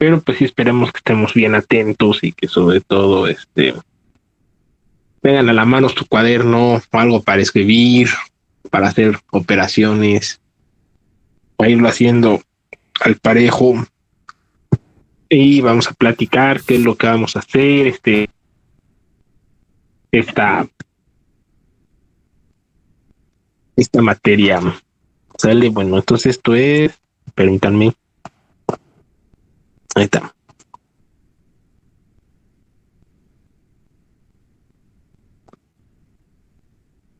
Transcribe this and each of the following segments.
pero pues sí esperemos que estemos bien atentos y que sobre todo tengan a la mano su cuaderno o algo para escribir, para hacer operaciones, para irlo haciendo al parejo y vamos a platicar qué es lo que vamos a hacer, esta, esta materia. Sale, bueno, entonces esto es, permítanme, ahí está.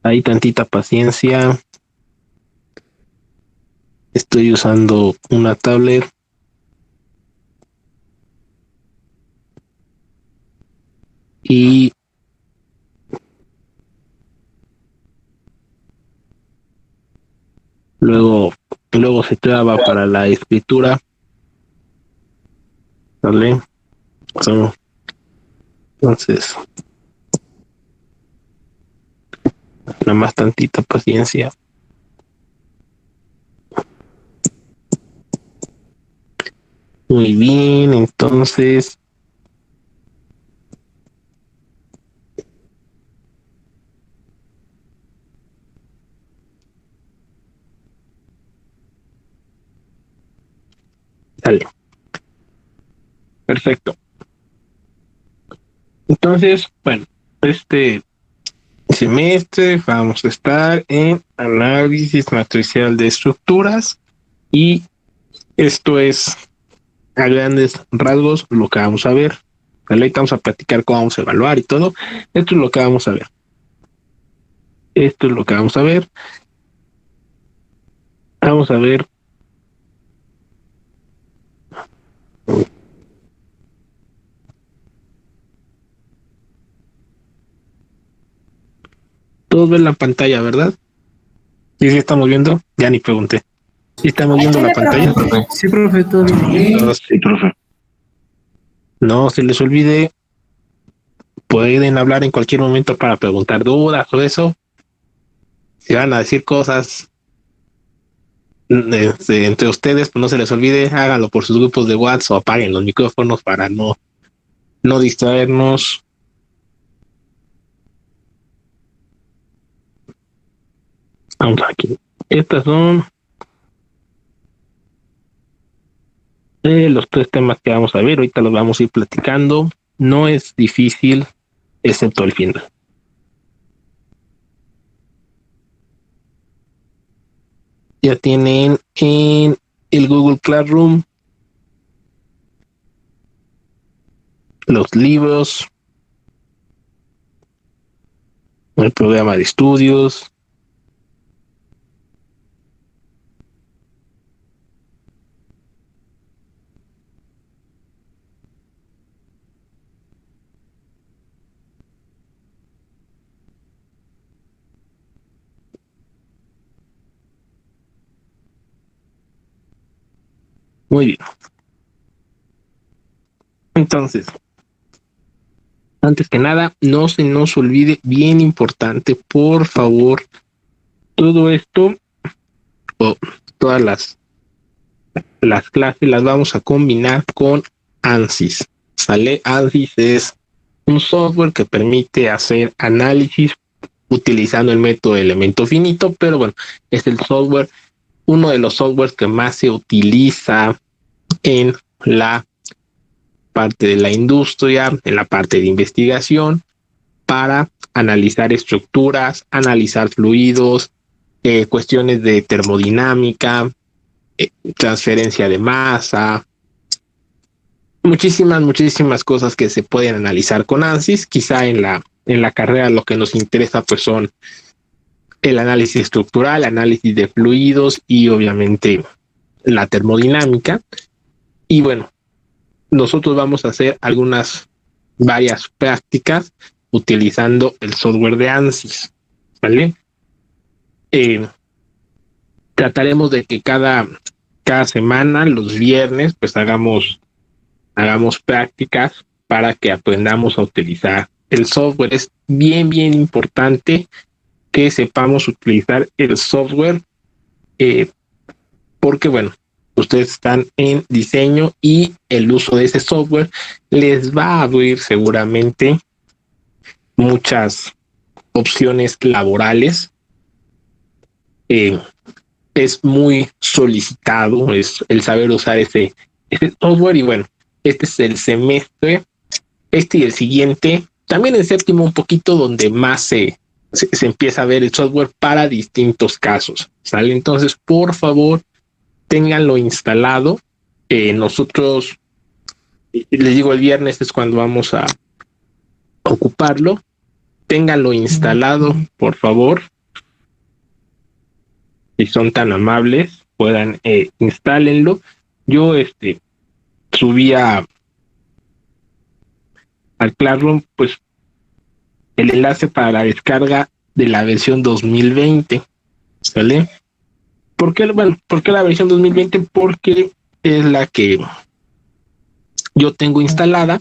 Hay tantita paciencia. Estoy usando una tablet. Y luego se traba para la escritura. ¿Vale? Entonces, nada más tantita paciencia. Muy bien, entonces. Dale. Perfecto. Entonces, bueno, este semestre vamos a estar en análisis matricial de estructuras y esto es a grandes rasgos lo que vamos a ver. ¿Vale? Vamos a platicar cómo vamos a evaluar y todo. Esto es lo que vamos a ver. Esto es lo que vamos a ver. Vamos a ver. Todos ven la pantalla, ¿verdad? Sí, sí estamos viendo. Ya ni pregunté. ¿Sí estamos viendo la pantalla? Sí, profe, todo bien. No, sí, profe. No se les olvide. Pueden hablar en cualquier momento para preguntar dudas o eso. Si van a decir cosas entre ustedes, pues no se les olvide, háganlo por sus grupos de WhatsApp o apaguen los micrófonos para no distraernos. Vamos aquí. Estas son los tres temas que vamos a ver. Ahorita los vamos a ir platicando. No es difícil, excepto el final. Ya tienen en el Google Classroom los libros, el programa de estudios. Muy bien. Entonces, antes que nada, no se nos olvide, bien importante, por favor, todo esto o todas las clases las vamos a combinar con ANSYS. ¿Sale? ANSYS es un software que permite hacer análisis utilizando el método de elemento finito, pero bueno, es el software, uno de los softwares que más se utiliza en la parte de la industria, en la parte de investigación, para analizar estructuras, analizar fluidos, cuestiones de termodinámica, transferencia de masa, muchísimas cosas que se pueden analizar con ANSYS. Quizá en la carrera lo que nos interesa pues son el análisis estructural, análisis de fluidos y obviamente la termodinámica. Y bueno, nosotros vamos a hacer varias prácticas utilizando el software de ANSYS, ¿vale? Trataremos de que cada semana, los viernes, pues hagamos prácticas para que aprendamos a utilizar el software. Es bien importante que sepamos utilizar el software, porque bueno, ustedes están en diseño y el uso de ese software les va a abrir seguramente muchas opciones laborales. Es muy solicitado es el saber usar ese software y bueno, este es el semestre, este y el siguiente, también el séptimo un poquito donde más se empieza a ver el software para distintos casos, ¿sale? Entonces, por favor, ténganlo instalado. Nosotros, les digo, el viernes es cuando vamos a ocuparlo. Ténganlo instalado, por favor. Si son tan amables, puedan instálenlo. Yo subí al Classroom pues el enlace para la descarga de la versión 2020, ¿sale? ¿Por qué la versión 2020? Porque es la que yo tengo instalada,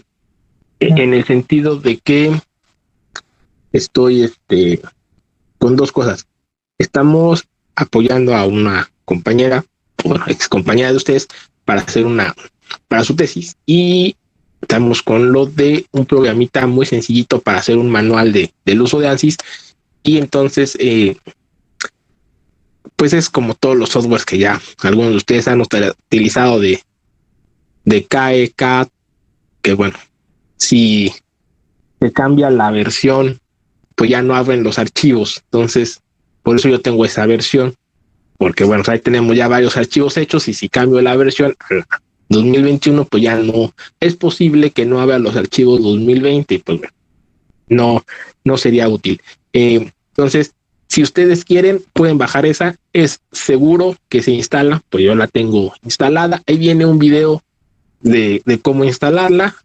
en el sentido de que estoy con dos cosas. Estamos apoyando a una compañera, bueno, ex compañera de ustedes, para hacer para su tesis, y estamos con lo de un programita muy sencillito para hacer un manual del uso de ANSYS, y entonces pues es como todos los softwares que ya algunos de ustedes han utilizado de CAE, CAD, que bueno, si se cambia la versión, pues ya no abren los archivos. Entonces, por eso yo tengo esa versión, porque bueno, ahí tenemos ya varios archivos hechos, y si cambio la versión al 2021, pues ya no es posible que no abra los archivos 2020, pues bueno, no sería útil. Entonces, si ustedes quieren, pueden bajar esa, es seguro que se instala, pues yo la tengo instalada. Ahí viene un video de cómo instalarla.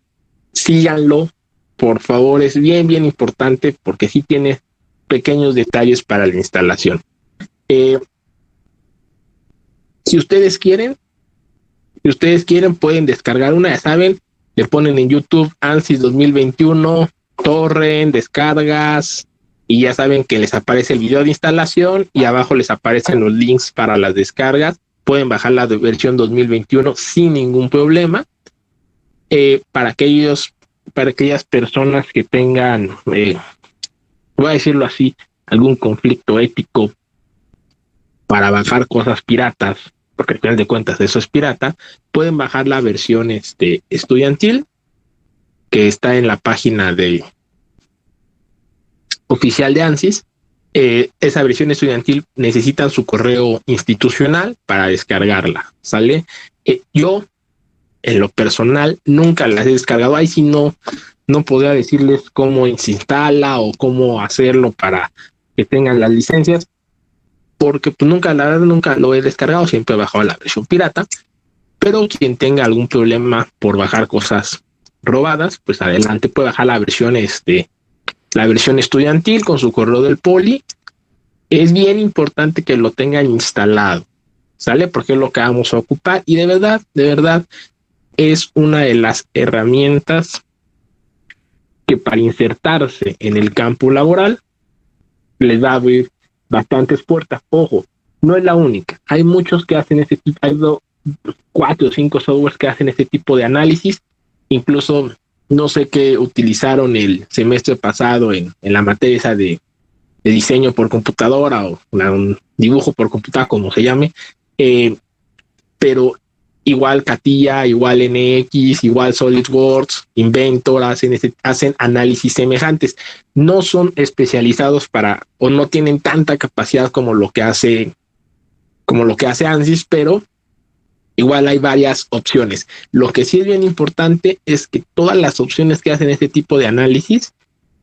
Síganlo, por favor, es bien importante, porque sí tiene pequeños detalles para la instalación. Si ustedes quieren, pueden descargar una, ya saben, le ponen en YouTube ANSYS 2021, torrent, descargas, y ya saben que les aparece el video de instalación y abajo les aparecen los links para las descargas. Pueden bajar la versión 2021 sin ningún problema. Para aquellas personas que tengan, voy a decirlo así, algún conflicto ético para bajar cosas piratas, porque al final de cuentas eso es pirata, pueden bajar la versión estudiantil, que está en la página oficial de ANSYS. Esa versión estudiantil necesitan su correo institucional para descargarla, ¿sale? Yo, en lo personal, nunca las he descargado. Ahí sí no podría decirles cómo se instala o cómo hacerlo para que tengan las licencias, porque pues nunca lo he descargado, siempre he bajado la versión pirata. Pero quien tenga algún problema por bajar cosas robadas, pues adelante, puede bajar la versión estudiantil con su correo del poli. Es bien importante que lo tengan instalado, ¿sale? Porque es lo que vamos a ocupar, y de verdad es una de las herramientas que para insertarse en el campo laboral les va a abrir bastantes puertas. Ojo, no es la única, hay muchos que hacen ese tipo, hay 4 o 5 softwares que hacen este tipo de análisis. Incluso no sé qué utilizaron el semestre pasado en la materia esa de diseño por computadora, o un dibujo por computadora, como se llame, pero igual CATIA, igual NX, igual SolidWorks, Inventor hacen análisis semejantes. No son especializados o no tienen tanta capacidad como lo que hace ANSYS, pero igual hay varias opciones. Lo que sí es bien importante es que todas las opciones que hacen este tipo de análisis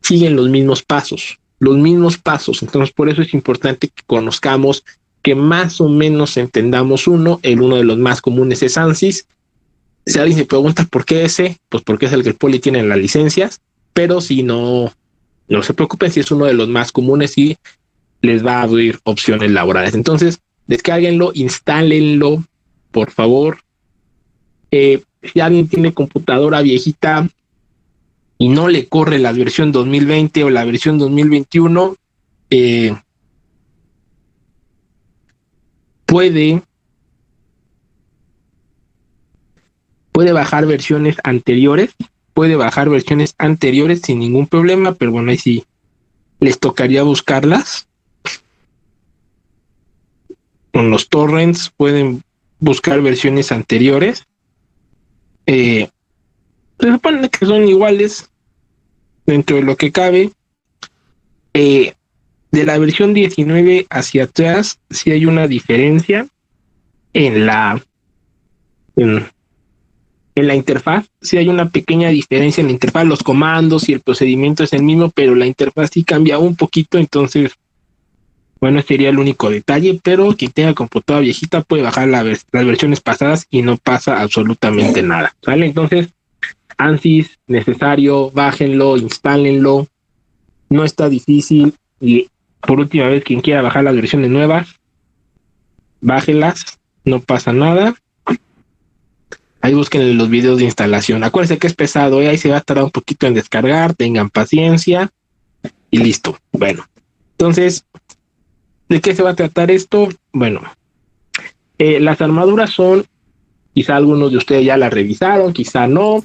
siguen los mismos pasos. Entonces, por eso es importante que conozcamos, que más o menos entendamos uno de los más comunes es ANSYS. Si alguien se pregunta por qué ese, pues porque es el que el poli tiene en las licencias, pero si no se preocupen, si es uno de los más comunes y les va a abrir opciones laborales. Entonces, descárguenlo, instálenlo, por favor. Si alguien tiene computadora viejita y no le corre la versión 2020 o la versión 2021, puede puede bajar versiones anteriores, sin ningún problema, pero bueno, ahí sí les tocaría buscarlas. Con los torrents pueden buscar versiones anteriores. Se supone que son iguales dentro de lo que cabe. De la versión 19 hacia atrás, sí hay una diferencia en la interfaz. Sí hay una pequeña diferencia en la interfaz. Los comandos y el procedimiento es el mismo, pero la interfaz sí cambia un poquito. Entonces, bueno, este sería el único detalle, pero quien tenga computadora viejita puede bajar las versiones pasadas y no pasa absolutamente nada, ¿vale? Entonces, ANSYS, necesario, bájenlo, instálenlo, no está difícil. Y por última vez, quien quiera bajar las versiones nuevas, bájenlas, no pasa nada. Ahí busquen los videos de instalación. Acuérdense que es pesado, ahí se va a tardar un poquito en descargar, tengan paciencia y listo. Bueno, entonces, ¿de qué se va a tratar esto? Bueno, las armaduras son, quizá algunos de ustedes ya las revisaron, quizá no.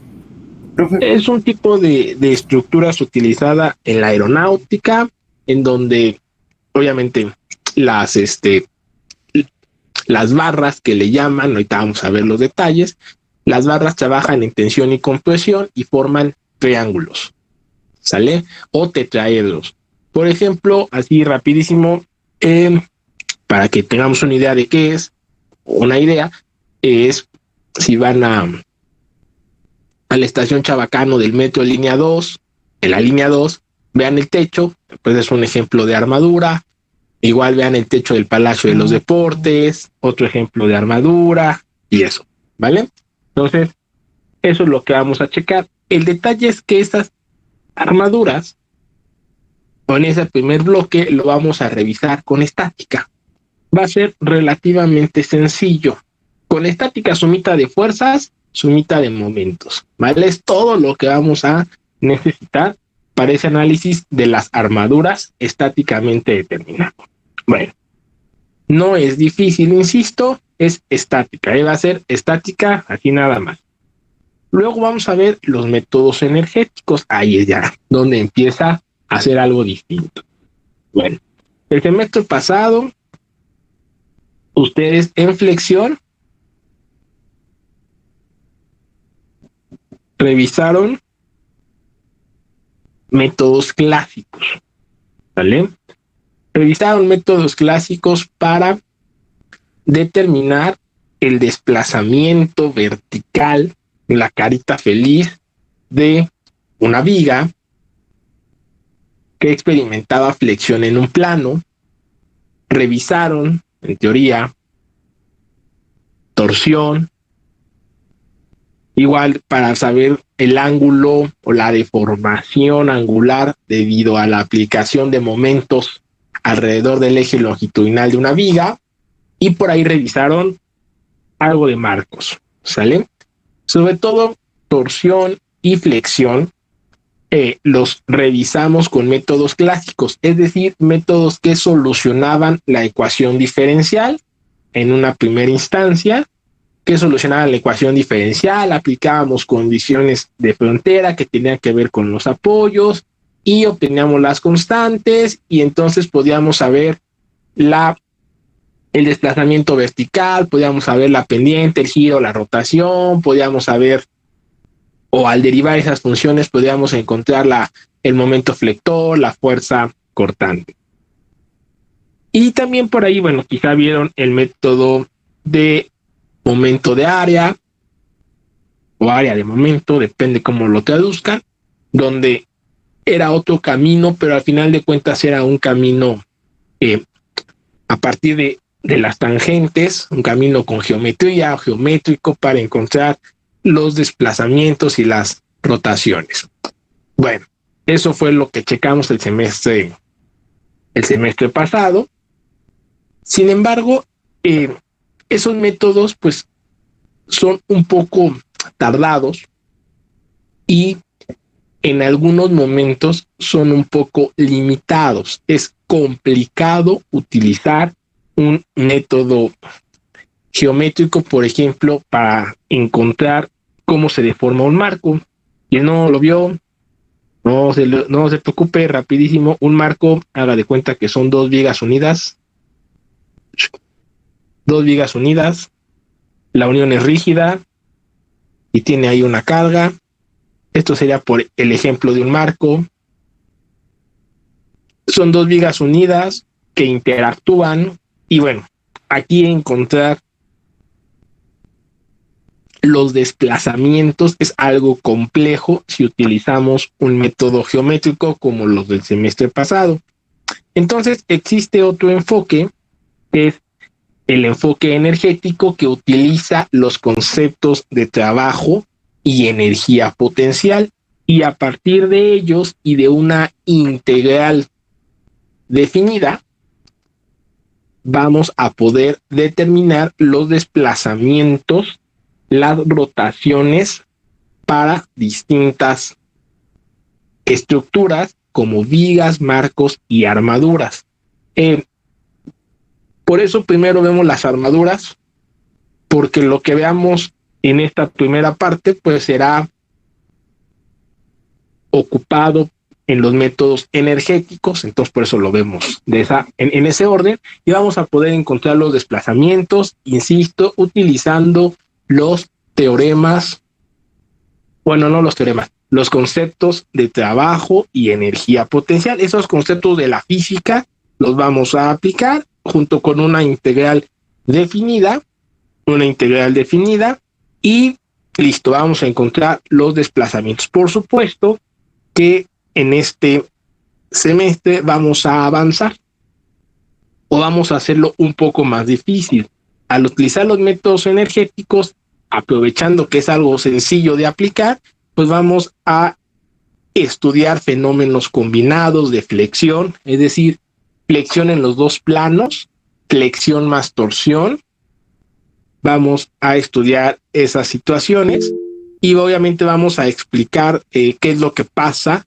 Es un tipo de estructuras utilizada en la aeronáutica, en donde obviamente las barras que le llaman, ahorita vamos a ver los detalles, las barras trabajan en tensión y compresión y forman triángulos, ¿sale? O tetraedros. Por ejemplo, así rapidísimo, para que tengamos una idea de qué es, es si van a la estación Chabacano del metro de línea 2, en la línea 2, vean el techo, pues es un ejemplo de armadura. Igual vean el techo del Palacio de los Deportes, otro ejemplo de armadura y eso, ¿vale? Entonces, eso es lo que vamos a checar. El detalle es que estas armaduras, con ese primer bloque, lo vamos a revisar con estática. Va a ser relativamente sencillo. Con estática, sumita de fuerzas, sumita de momentos, ¿vale? Es todo lo que vamos a necesitar para ese análisis de las armaduras estáticamente determinadas. Bueno, no es difícil, insisto, es estática. Va a ser estática, así nada más. Luego vamos a ver los métodos energéticos. Ahí es ya donde empieza a hacer algo distinto. Bueno, el semestre pasado, ustedes en flexión revisaron métodos clásicos, ¿vale? Revisaron métodos clásicos para determinar el desplazamiento vertical, la carita feliz de una viga que experimentaba flexión en un plano. Revisaron, en teoría, torsión, igual para saber el ángulo o la deformación angular debido a la aplicación de momentos alrededor del eje longitudinal de una viga, y por ahí revisaron algo de marcos, ¿sale? Sobre todo torsión y flexión los revisamos con métodos clásicos, es decir, métodos que solucionaban la ecuación diferencial en una primera instancia, aplicábamos condiciones de frontera que tenían que ver con los apoyos y obteníamos las constantes, y entonces podíamos saber el desplazamiento vertical, podíamos saber la pendiente, el giro, la rotación, podíamos saber, o al derivar esas funciones, podíamos encontrar el momento flector, la fuerza cortante. Y también por ahí, bueno, quizá vieron el método de momento de área o área de momento, depende cómo lo traduzcan, donde era otro camino, pero al final de cuentas era un camino a partir de las tangentes, un camino con geometría o geométrico para encontrar los desplazamientos y las rotaciones. Bueno, eso fue lo que checamos el semestre pasado. Sin embargo, esos métodos pues son un poco tardados y en algunos momentos son un poco limitados. Es complicado utilizar un método geométrico, por ejemplo, para encontrar cómo se deforma un marco. Quien no lo vio, no se preocupe, rapidísimo. Un marco, haga de cuenta que son dos vigas unidas. La unión es rígida y tiene ahí una carga. Esto sería por el ejemplo de un marco. Son dos vigas unidas que interactúan y bueno, aquí encontrar los desplazamientos es algo complejo si utilizamos un método geométrico como los del semestre pasado. Entonces existe otro enfoque, que es el enfoque energético, que utiliza los conceptos de trabajo y energía potencial, y a partir de ellos y de una integral definida, vamos a poder determinar los desplazamientos, las rotaciones para distintas estructuras como vigas, marcos y armaduras. Por eso primero vemos las armaduras, porque lo que veamos en esta primera parte pues será ocupado en los métodos energéticos, entonces por eso lo vemos en ese orden, y vamos a poder encontrar los desplazamientos, insisto, utilizando los teoremas, bueno, no los teoremas, los conceptos de trabajo y energía potencial. Esos conceptos de la física los vamos a aplicar junto con una integral definida, y listo, vamos a encontrar los desplazamientos. Por supuesto que en este semestre vamos a avanzar o vamos a hacerlo un poco más difícil. Al utilizar los métodos energéticos, aprovechando que es algo sencillo de aplicar, pues vamos a estudiar fenómenos combinados de flexión, es decir, flexión en los dos planos, flexión más torsión. Vamos a estudiar esas situaciones y obviamente vamos a explicar qué es lo que pasa,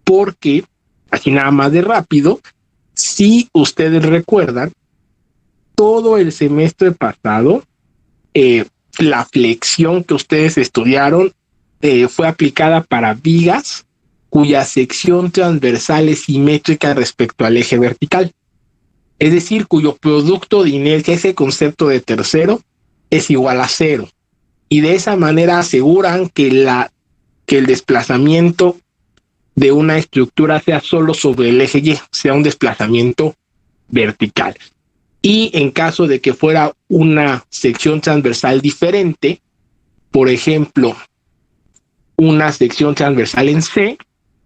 porque, así nada más de rápido, si ustedes recuerdan, todo el semestre pasado, la flexión que ustedes estudiaron fue aplicada para vigas cuya sección transversal es simétrica respecto al eje vertical. Es decir, cuyo producto de inercia, ese concepto de tercero, es igual a cero. Y de esa manera aseguran que el desplazamiento de una estructura sea solo sobre el eje Y, sea un desplazamiento vertical. Y en caso de que fuera una sección transversal diferente, por ejemplo, una sección transversal en C,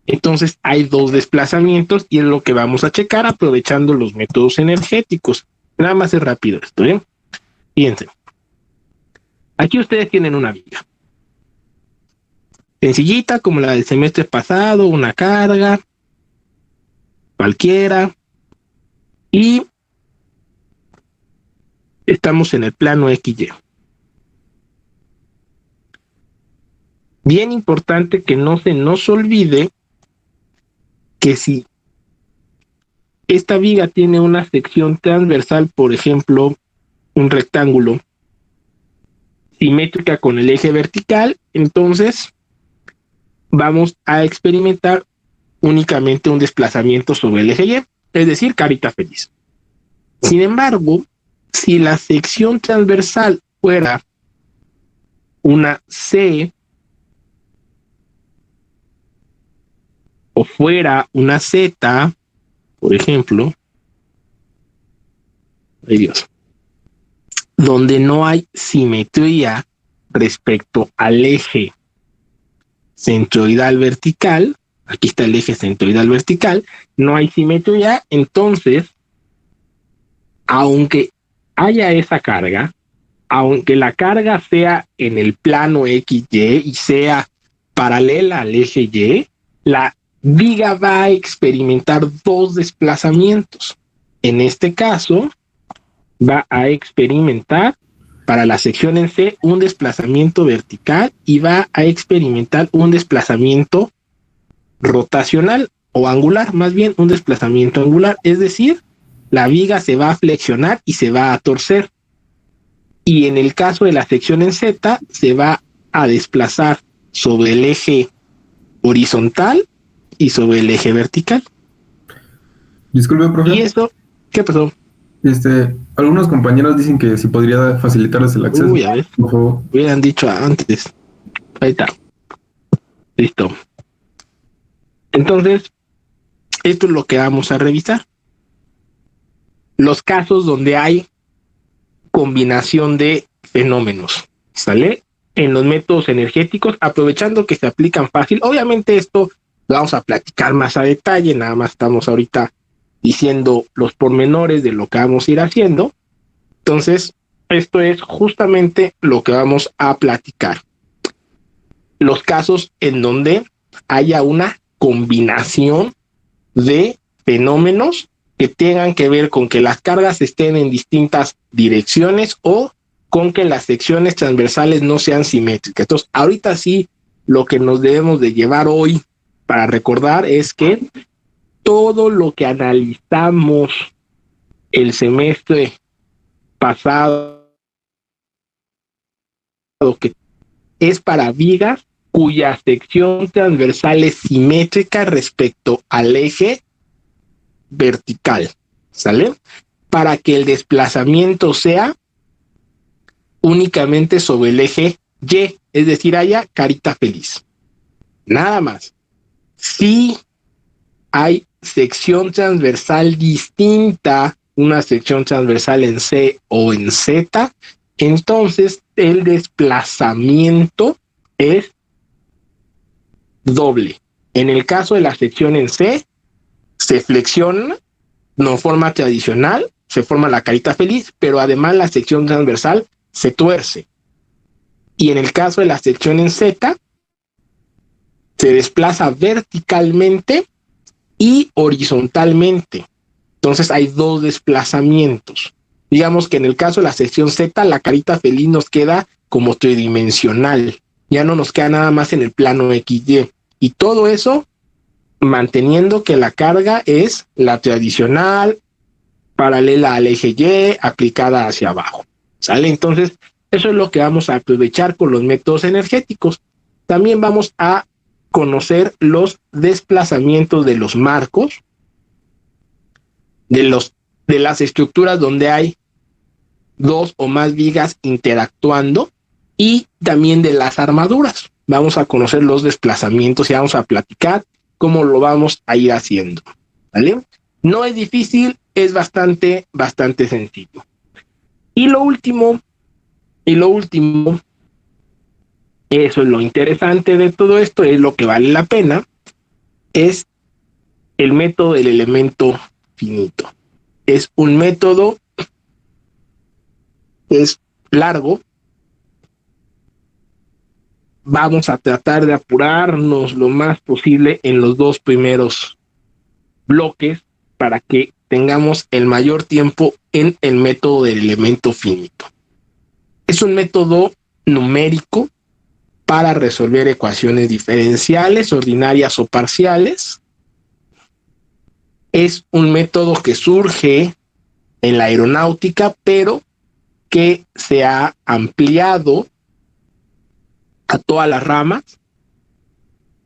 entonces hay dos desplazamientos y es lo que vamos a checar aprovechando los métodos energéticos. Nada más es rápido esto, ¿eh? Fíjense. Aquí ustedes tienen una viga. Sencillita como la del semestre pasado, una carga, cualquiera. Y estamos en el plano XY. Bien importante que no se nos olvide que si esta viga tiene una sección transversal, por ejemplo, un rectángulo simétrica con el eje vertical, entonces vamos a experimentar únicamente un desplazamiento sobre el eje Y, es decir, carita feliz. Sin embargo, si la sección transversal fuera una C o fuera una Z, por ejemplo, ay Dios, donde no hay simetría respecto al eje centroidal vertical, aquí está el eje centroidal vertical, no hay simetría, entonces, aunque haya esa carga, aunque la carga sea en el plano XY y sea paralela al eje Y, la viga va a experimentar dos desplazamientos. En este caso, va a experimentar para la sección en C un desplazamiento vertical y va a experimentar un desplazamiento rotacional o angular, más bien un desplazamiento angular, es decir, la viga se va a flexionar y se va a torcer. Y en el caso de la sección en Z, se va a desplazar sobre el eje horizontal y sobre el eje vertical. Disculpe, profe. ¿Y eso qué pasó? Algunos compañeros dicen que si podría facilitarles el acceso. Uy, a ver, por favor. hubieran dicho antes. Ahí está. Listo. Entonces, esto es lo que vamos a revisar. Los casos donde hay combinación de fenómenos, ¿sale? En los métodos energéticos, aprovechando que se aplican fácil. Obviamente esto lo vamos a platicar más a detalle, nada más estamos ahorita diciendo los pormenores de lo que vamos a ir haciendo. Entonces, esto es justamente lo que vamos a platicar. Los casos en donde haya una combinación de fenómenos que tengan que ver con que las cargas estén en distintas direcciones o con que las secciones transversales no sean simétricas. Entonces, ahorita sí, lo que nos debemos de llevar hoy para recordar es que todo lo que analizamos el semestre pasado, que es para vigas cuya sección transversal es simétrica respecto al eje vertical, ¿sale? Para que el desplazamiento sea únicamente sobre el eje Y, es decir, haya carita feliz. Nada más. Si hay sección transversal distinta, una sección transversal en C o en Z, entonces el desplazamiento es doble. En el caso de la sección en C, se flexiona, no forma tradicional, se forma la carita feliz, pero además la sección transversal se tuerce. Y en el caso de la sección en Z, se desplaza verticalmente y horizontalmente. Entonces hay dos desplazamientos. Digamos que en el caso de la sección Z, la carita feliz nos queda como tridimensional. Ya no nos queda nada más en el plano XY. Y todo eso manteniendo que la carga es la tradicional, paralela al eje Y, aplicada hacia abajo. ¿Sale? Entonces, eso es lo que vamos a aprovechar con los métodos energéticos. También vamos a conocer los desplazamientos de los marcos, de las estructuras donde hay dos o más vigas interactuando y también de las armaduras. Vamos a conocer los desplazamientos y vamos a platicar cómo lo vamos a ir haciendo. ¿Vale? No es difícil, es bastante sencillo. Y lo último, eso es lo interesante de todo esto, es lo que vale la pena, es el método del elemento finito. Es un método que es largo. Vamos a tratar de apurarnos lo más posible en los dos primeros bloques para que tengamos el mayor tiempo en el método del elemento finito. Es un método numérico para resolver ecuaciones diferenciales, ordinarias o parciales. Es un método que surge en la aeronáutica, pero que se ha ampliado a todas las ramas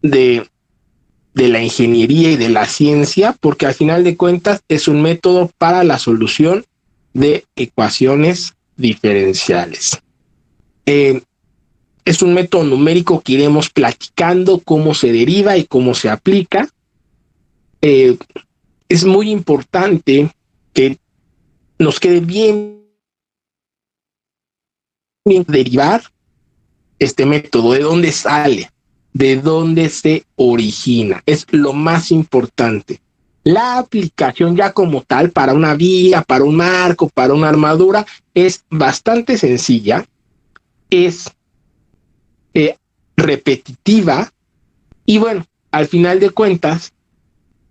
de la ingeniería y de la ciencia, porque al final de cuentas es un método para la solución de ecuaciones diferenciales. Es un método numérico que iremos platicando cómo se deriva y cómo se aplica. Es muy importante que nos quede bien derivar este método, de dónde sale, de dónde se origina. Es lo más importante. La aplicación ya como tal para una vía, para un marco, para una armadura, es bastante sencilla, es repetitiva y bueno, al final de cuentas,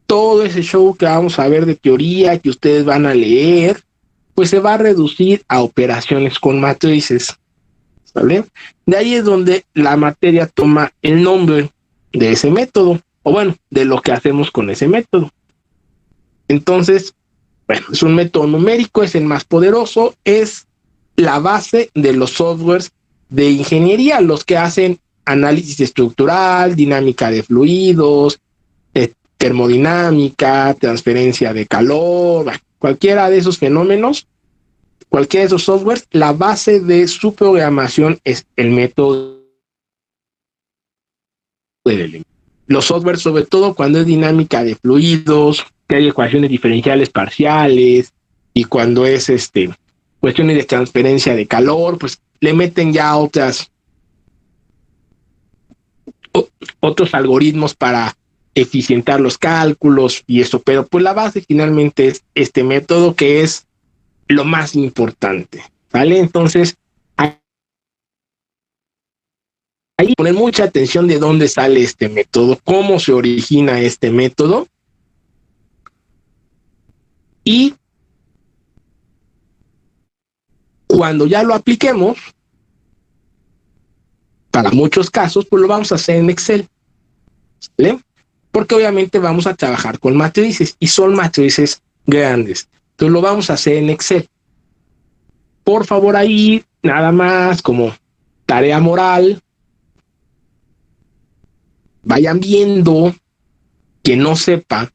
todo ese show que vamos a ver de teoría, que ustedes van a leer, pues se va a reducir a operaciones con matrices. ¿Vale? De ahí es donde la materia toma el nombre de ese método, o bueno, de lo que hacemos con ese método. Entonces, bueno, es un método numérico, es el más poderoso, es la base de los softwares de ingeniería, los que hacen análisis estructural, dinámica de fluidos, termodinámica, transferencia de calor, cualquiera de esos fenómenos, cualquiera de esos softwares, la base de su programación es el método del elemento. Los softwares, sobre todo cuando es dinámica de fluidos, que hay ecuaciones diferenciales parciales, y cuando es cuestiones de transferencia de calor, pues le meten ya otros algoritmos para eficientar los cálculos y eso, pero pues la base finalmente es este método, que es lo más importante, ¿vale? Entonces, ahí poner mucha atención de dónde sale este método, cómo se origina este método, y cuando ya lo apliquemos, para muchos casos, pues lo vamos a hacer en Excel, ¿vale? Porque obviamente vamos a trabajar con matrices, y son matrices grandes. Entonces lo vamos a hacer en Excel. Por favor, ahí, nada más como tarea moral, vayan viendo que no sepa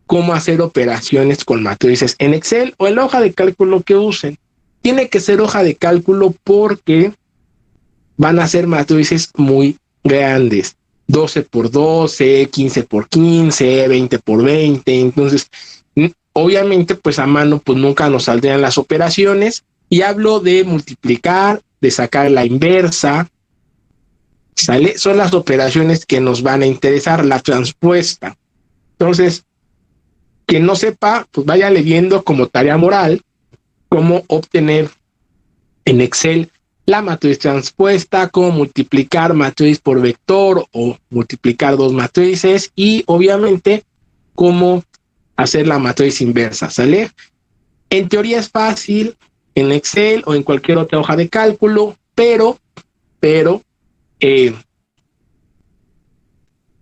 cómo hacer operaciones con matrices en Excel o en la hoja de cálculo que usen. Tiene que ser hoja de cálculo porque van a ser matrices muy grandes, 12 por 12, 15 por 15, 20 por 20. Entonces, obviamente, pues a mano, pues nunca nos saldrían las operaciones. Y hablo de multiplicar, de sacar la inversa, ¿sale? Son las operaciones que nos van a interesar, la transpuesta. Entonces, quien no sepa, pues váyale viendo como tarea moral cómo obtener en Excel la matriz transpuesta, cómo multiplicar matriz por vector o multiplicar dos matrices, y obviamente cómo hacer la matriz inversa, ¿sale? En teoría es fácil en Excel o en cualquier otra hoja de cálculo, pero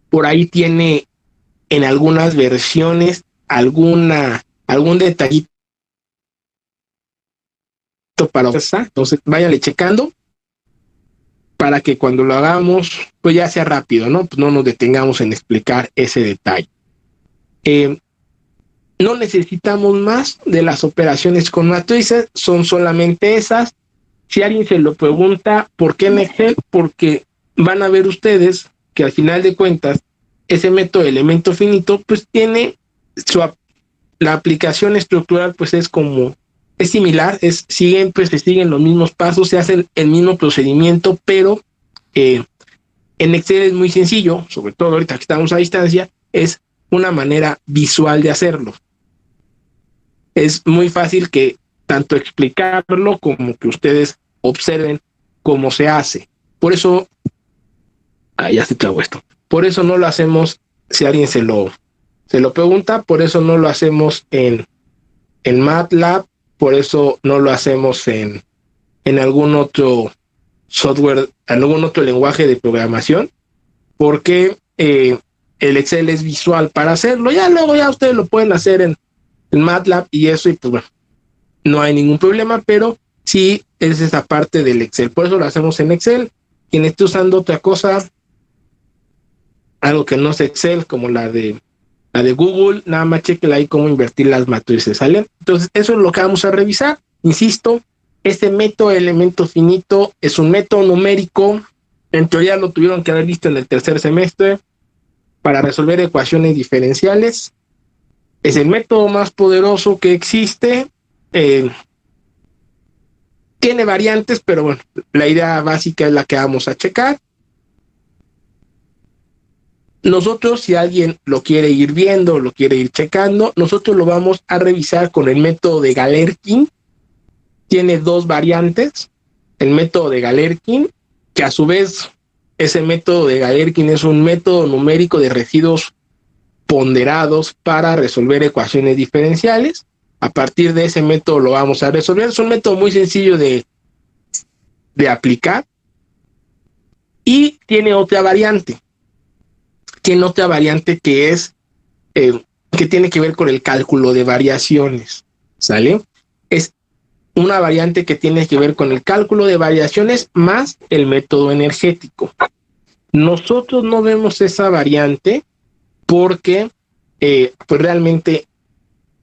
por ahí tiene en algunas versiones algún detallito para usar. Entonces váyanle checando para que cuando lo hagamos pues ya sea rápido, ¿no? Pues no nos detengamos en explicar ese detalle. No necesitamos más de las operaciones con matrices, son solamente esas. Si alguien se lo pregunta, ¿por qué en Excel? Porque van a ver ustedes que al final de cuentas ese método de elemento finito pues tiene la aplicación estructural, pues es similar, se siguen los mismos pasos, se hace el mismo procedimiento, pero en Excel es muy sencillo, sobre todo ahorita que estamos a distancia, es una manera visual de hacerlo. Es muy fácil que tanto explicarlo como que ustedes observen cómo se hace. Por eso, ya se trabó esto. Por eso no lo hacemos, si alguien se lo pregunta, por eso no lo hacemos en MATLAB, por eso no lo hacemos en algún otro software, en algún otro lenguaje de programación, porque el Excel es visual para hacerlo. Ya luego ya ustedes lo pueden hacer en MATLAB y eso, y pues bueno, no hay ningún problema, pero sí es esa parte del Excel. Por eso lo hacemos en Excel. Quien esté usando otra cosa, algo que no es Excel, como la de Google, nada más chequenla ahí cómo invertir las matrices, ¿sale? Entonces, eso es lo que vamos a revisar. Insisto, este método de elemento finito es un método numérico. En teoría lo tuvieron que haber visto en el tercer semestre para resolver ecuaciones diferenciales. Es el método más poderoso que existe. Tiene variantes, pero bueno, la idea básica es la que vamos a checar. Nosotros, si alguien lo quiere ir viendo, lo quiere ir checando, nosotros lo vamos a revisar con el método de Galerkin. Tiene dos variantes. El método de Galerkin, que a su vez, ese método de Galerkin es un método numérico de residuos ponderados para resolver ecuaciones diferenciales. A partir de ese método lo vamos a resolver. Es un método muy sencillo de aplicar. Y tiene otra variante. Tiene otra variante que es que tiene que ver con el cálculo de variaciones, ¿sale? Es una variante que tiene que ver con el cálculo de variaciones más el método energético. Nosotros no vemos esa variante porque pues realmente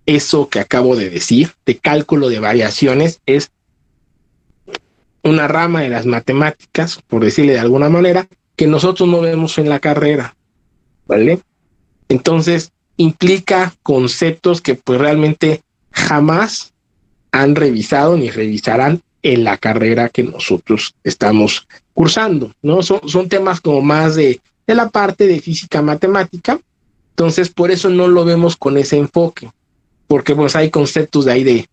eso que acabo de decir, de cálculo de variaciones, es una rama de las matemáticas, por decirle de alguna manera, que nosotros no vemos en la carrera, ¿vale? Entonces, implica conceptos que pues realmente jamás han revisado ni revisarán en la carrera que nosotros estamos cursando, ¿no? Son temas como más de la parte de física matemática, entonces por eso no lo vemos con ese enfoque, porque pues hay conceptos de ahí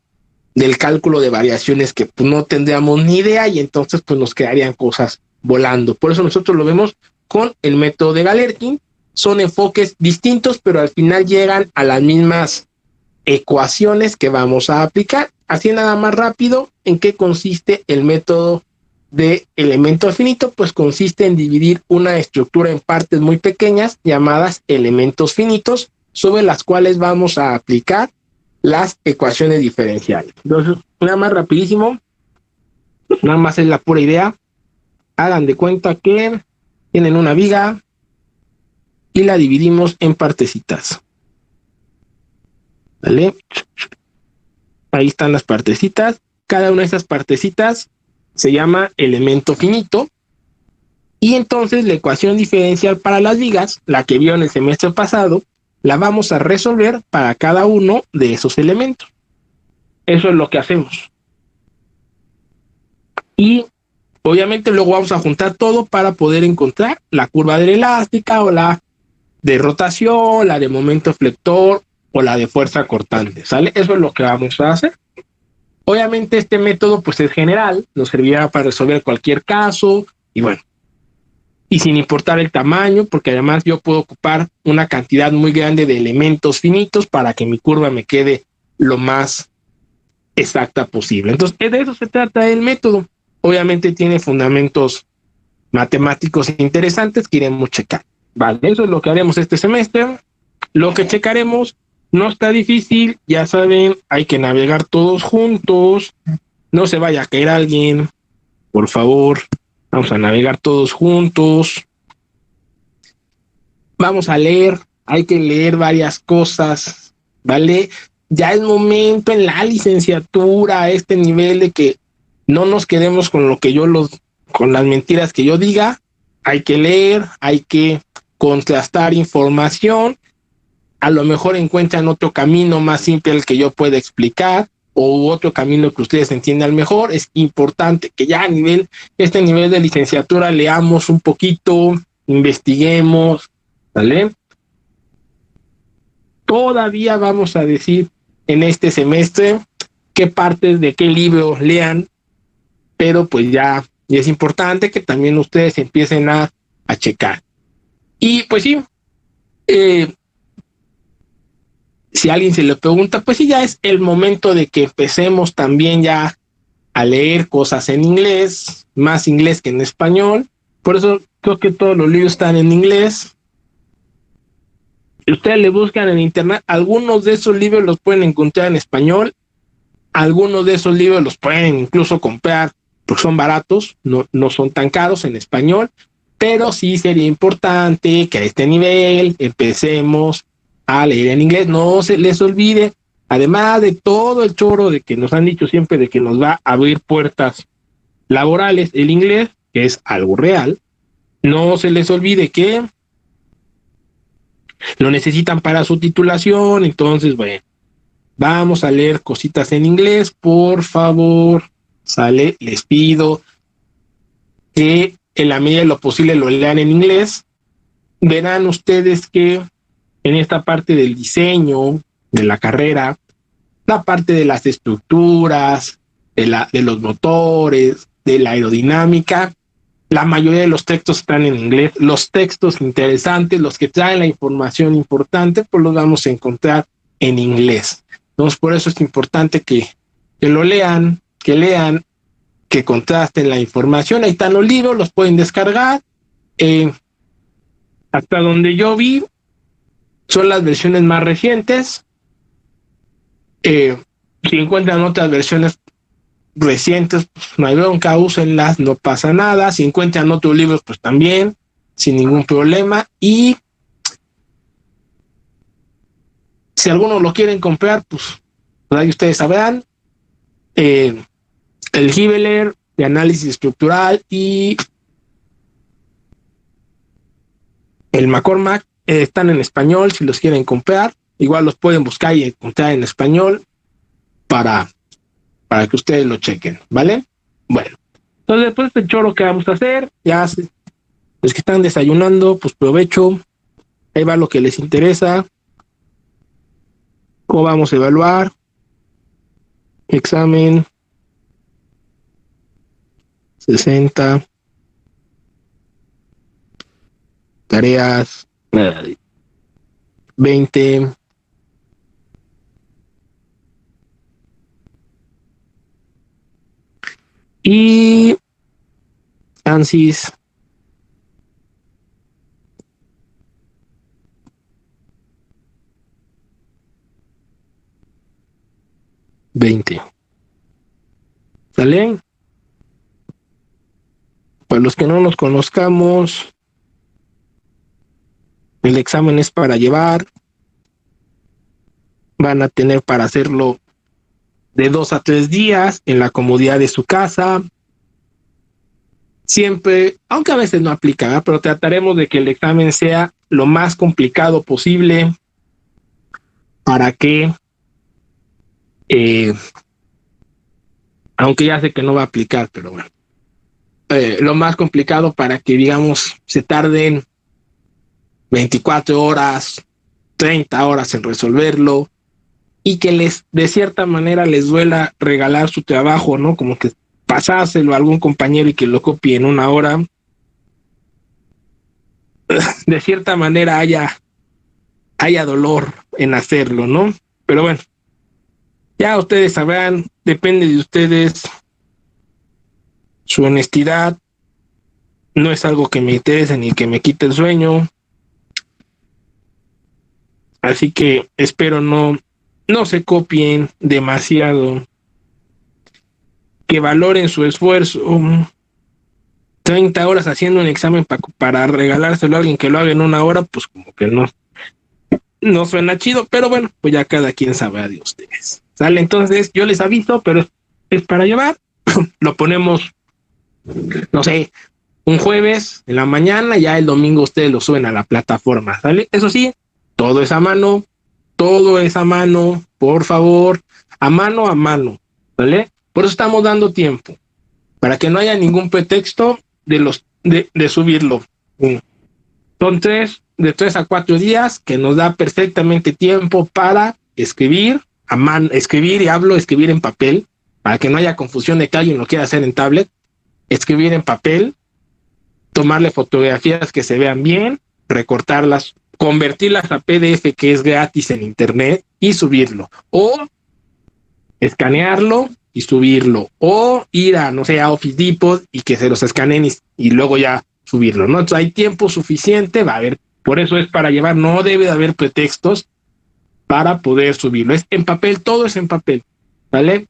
del cálculo de variaciones que pues, no tendríamos ni idea y entonces pues nos quedarían cosas volando. Por eso nosotros lo vemos con el método de Galerkin. Son enfoques distintos, pero al final llegan a las mismas ecuaciones que vamos a aplicar. Así nada más rápido, ¿en qué consiste el método de elemento finito? Pues consiste en dividir una estructura en partes muy pequeñas llamadas elementos finitos, sobre las cuales vamos a aplicar las ecuaciones diferenciales. Entonces, nada más rapidísimo, nada más es la pura idea. Hagan de cuenta que tienen una viga y la dividimos en partecitas. ¿Vale? Ahí están las partecitas. Cada una de esas partecitas se llama elemento finito. Y entonces la ecuación diferencial para las vigas, la que vio en el semestre pasado, la vamos a resolver para cada uno de esos elementos. Eso es lo que hacemos. Y obviamente luego vamos a juntar todo para poder encontrar la curva de la elástica o la de rotación, la de momento flector o la de fuerza cortante, ¿sale? Eso es lo que vamos a hacer. Obviamente este método pues es general, nos servirá para resolver cualquier caso y bueno, y sin importar el tamaño, porque además yo puedo ocupar una cantidad muy grande de elementos finitos para que mi curva me quede lo más exacta posible. Entonces, de eso se trata el método. Obviamente tiene fundamentos matemáticos interesantes que iremos checar. Vale, eso es lo que haremos este semestre. Lo que checaremos no está difícil, ya saben, hay que navegar todos juntos, no se vaya a caer alguien, por favor. Vamos a navegar todos juntos. Vamos a leer. Hay que leer varias cosas, ¿vale? Ya es momento en la licenciatura a este nivel de que no nos quedemos con lo que con las mentiras que yo diga. Hay que leer, hay que contrastar información. A lo mejor encuentran otro camino más simple al que yo pueda explicar, o otro camino que ustedes entiendan mejor. Es importante que ya a este nivel de licenciatura leamos un poquito, investiguemos, ¿vale? Todavía vamos a decir en este semestre qué partes de qué libro lean, pero pues ya es importante que también ustedes empiecen a checar. Y pues sí, si a alguien se le pregunta, pues sí, ya es el momento de que empecemos también ya a leer cosas en inglés, más inglés que en español. Por eso creo que todos los libros están en inglés. Si ustedes le buscan en internet, algunos de esos libros los pueden encontrar en español. Algunos de esos libros los pueden incluso comprar porque son baratos, no son tan caros en español. Pero sí sería importante que a este nivel empecemos a leer en inglés. No se les olvide, además de todo el choro de que nos han dicho siempre de que nos va a abrir puertas laborales, el inglés, que es algo real, no se les olvide que lo necesitan para su titulación. Entonces, bueno, vamos a leer cositas en inglés, por favor, sale, les pido que en la medida de lo posible lo lean en inglés. Verán ustedes que en esta parte del diseño de la carrera, la parte de las estructuras, de los motores, de la aerodinámica, la mayoría de los textos están en inglés. Los textos interesantes, los que traen la información importante, pues los vamos a encontrar en inglés. Entonces, por eso es importante que lo lean, que contrasten la información. Ahí están los libros, los pueden descargar. Hasta donde yo vi, son las versiones más recientes. Si encuentran otras versiones, recientes, pues, no hay bronca, úsenlas, no pasa nada. Si encuentran otros libros, pues también, sin ningún problema. Y si algunos lo quieren comprar, pues ahí ustedes sabrán. El Gibeler de análisis estructural y el McCormack están en español si los quieren comprar. Igual los pueden buscar y encontrar en español para que ustedes lo chequen, ¿vale? Bueno, entonces después de este choro que vamos a hacer, ya los que están desayunando, pues provecho. Ahí va lo que les interesa. ¿Cómo vamos a evaluar? Examen 60. Tareas 20. Y ANSYS 20. ¿Sale? Para los que no nos conozcamos, el examen es para llevar. Van a tener para hacerlo de 2 a 3 días en la comodidad de su casa. Siempre, aunque a veces no aplica, pero trataremos de que el examen sea lo más complicado posible para que, aunque ya sé que no va a aplicar, pero bueno, lo más complicado para que, digamos, se tarden 24 horas, 30 horas en resolverlo y que les, de cierta manera, les duela regalar su trabajo, ¿no? Como que pasárselo a algún compañero y que lo copie en 1 hora. De cierta manera haya dolor en hacerlo, ¿no? Pero bueno, ya ustedes sabrán, depende de ustedes. Su honestidad no es algo que me interese ni que me quite el sueño. Así que espero no se copien demasiado, que valoren su esfuerzo. 30 horas haciendo un examen para regalárselo a alguien que lo haga en 1 hora, pues como que no suena chido, pero bueno, pues ya cada quien sabrá de ustedes. ¿Sale? Entonces yo les aviso, pero es para llevar. Lo ponemos, no sé, un jueves en la mañana, ya el domingo ustedes lo suben a la plataforma, ¿sale? Eso sí, todo es a mano, por favor, a mano, ¿vale? Por eso estamos dando tiempo, para que no haya ningún pretexto de subirlo. Son de 3 a 4 días que nos da perfectamente tiempo para escribir a mano, escribir en papel, para que no haya confusión de que alguien lo quiera hacer en tablet, escribir en papel, tomarle fotografías que se vean bien, recortarlas, convertirlas a PDF, que es gratis en internet, y subirlo, o escanearlo y subirlo, o ir a, no sé, a Office Depot y que se los escaneen y luego ya subirlo, ¿no? Entonces hay tiempo suficiente, va a haber, por eso es para llevar, no debe de haber pretextos para poder subirlo, es en papel, todo es en papel, ¿vale?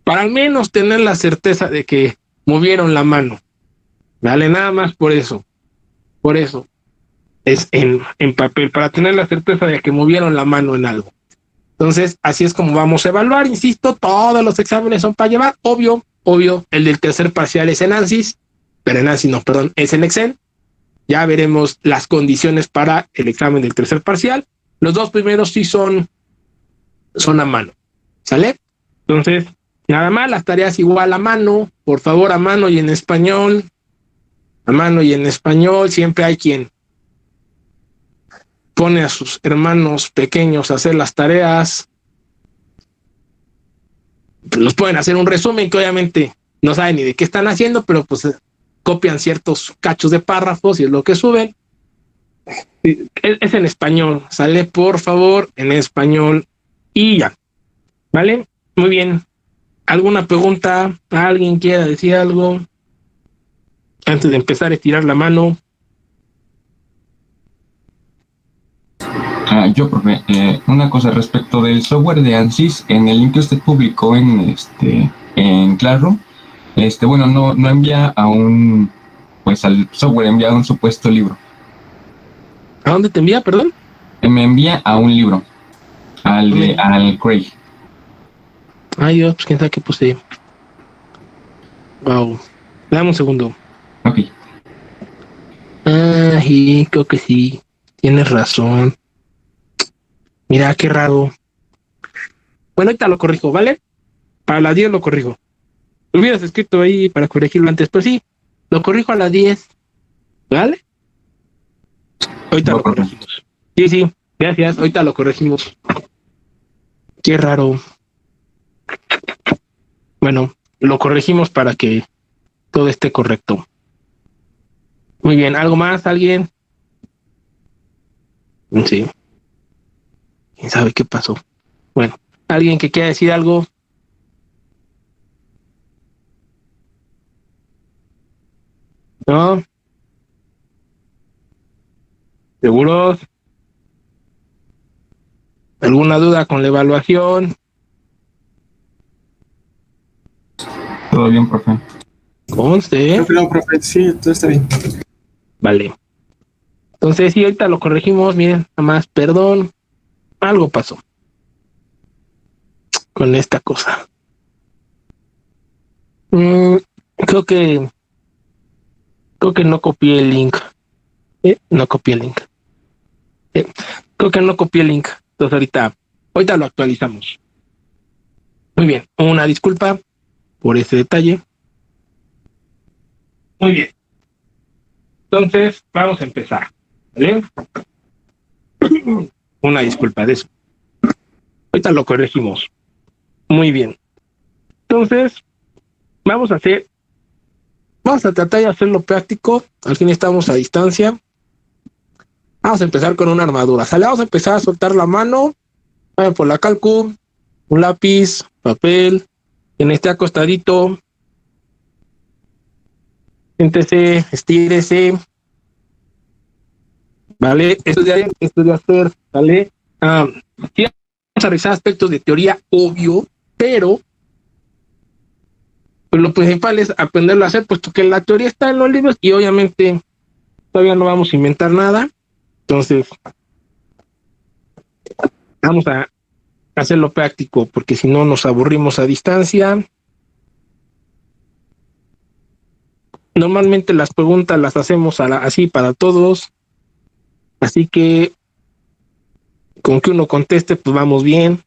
Para al menos tener la certeza de que movieron la mano, ¿vale? Nada más por eso es en papel, para tener la certeza de que movieron la mano en algo. Entonces, así es como vamos a evaluar. Insisto, todos los exámenes son para llevar. Obvio, el del tercer parcial es en ANSYS, pero en ANSYS no, perdón, es en Excel. Ya veremos las condiciones para el examen del tercer parcial. Los 2 primeros sí son a mano, ¿sale? Entonces, nada más, las tareas igual a mano, por favor, a mano y en español. A mano y en español, siempre hay quien pone a sus hermanos pequeños a hacer las tareas. Los pueden hacer un resumen que obviamente no saben ni de qué están haciendo, pero pues copian ciertos cachos de párrafos y es lo que suben. Es en español, sale, por favor, en español y ya, ¿vale? Muy bien. ¿Alguna pregunta? ¿Alguien quiera decir algo? Antes de empezar a estirar la mano. Yo, profe, una cosa respecto del software de ANSYS, en el link que usted publicó en Classroom, bueno, no envía a pues al software, envía a un supuesto libro. ¿A dónde te envía, perdón? Me envía a un libro, al Craig. Ay, Dios, pues quién sabe qué puse. Wow. Dame un segundo. Ok. Y creo que sí. Tienes razón. Mira, qué raro. Bueno, ahorita lo corrijo, ¿vale? Para las 10 lo corrijo. Lo hubieras escrito ahí para corregirlo antes, pero sí, lo corrijo a las 10, ¿vale? Ahorita No, lo profe. corregimos. Sí, sí, gracias, ahorita lo corregimos. Qué raro. Bueno, lo corregimos para que todo esté correcto. Muy bien, ¿algo más? ¿Alguien? Sí, quién sabe qué pasó. Bueno, ¿alguien que quiera decir algo? ¿No? ¿Seguros? ¿Alguna duda con la evaluación? Todo bien, profe. Conste. Yo creo, profe, sí, todo está bien. Vale. Entonces, sí, ahorita lo corregimos. Miren, nada más, perdón. Algo pasó con esta cosa. Creo que no copié el link. No copié el link. Creo que no copié el link. Entonces ahorita lo actualizamos. Muy bien. Una disculpa por ese detalle. Muy bien. Entonces, vamos a empezar. ¿Vale? Una disculpa de eso. Ahorita lo corregimos. Muy bien. Entonces, vamos a tratar de hacerlo práctico. Al fin estamos a distancia. Vamos a empezar con una armadura. ¿Sale? Vamos a empezar a soltar la mano. Vayan por la calcu, un lápiz, papel, quien esté acostadito. Siéntese, estírese. ¿Vale? Esto de hacer, ¿vale? Sí, vamos a revisar aspectos de teoría, obvio, pero pues lo principal es aprenderlo a hacer, puesto que la teoría está en los libros y obviamente todavía no vamos a inventar nada. Entonces, vamos a hacerlo práctico, porque si no nos aburrimos a distancia. Normalmente las preguntas las hacemos así para todos, así que con que uno conteste, pues vamos bien.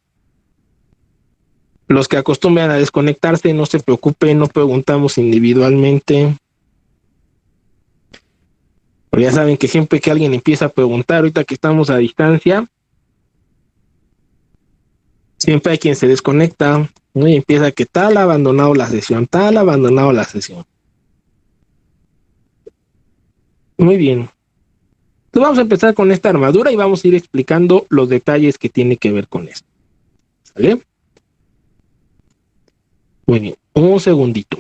Los que acostumbran a desconectarse, no se preocupen, no preguntamos individualmente. Pero ya saben que siempre que alguien empieza a preguntar, ahorita que estamos a distancia, siempre hay quien se desconecta, ¿no? Y empieza que tal ha abandonado la sesión, tal ha abandonado la sesión. Muy bien. Entonces vamos a empezar con esta armadura y vamos a ir explicando los detalles que tiene que ver con esto. ¿Sale? Muy bien. Un segundito.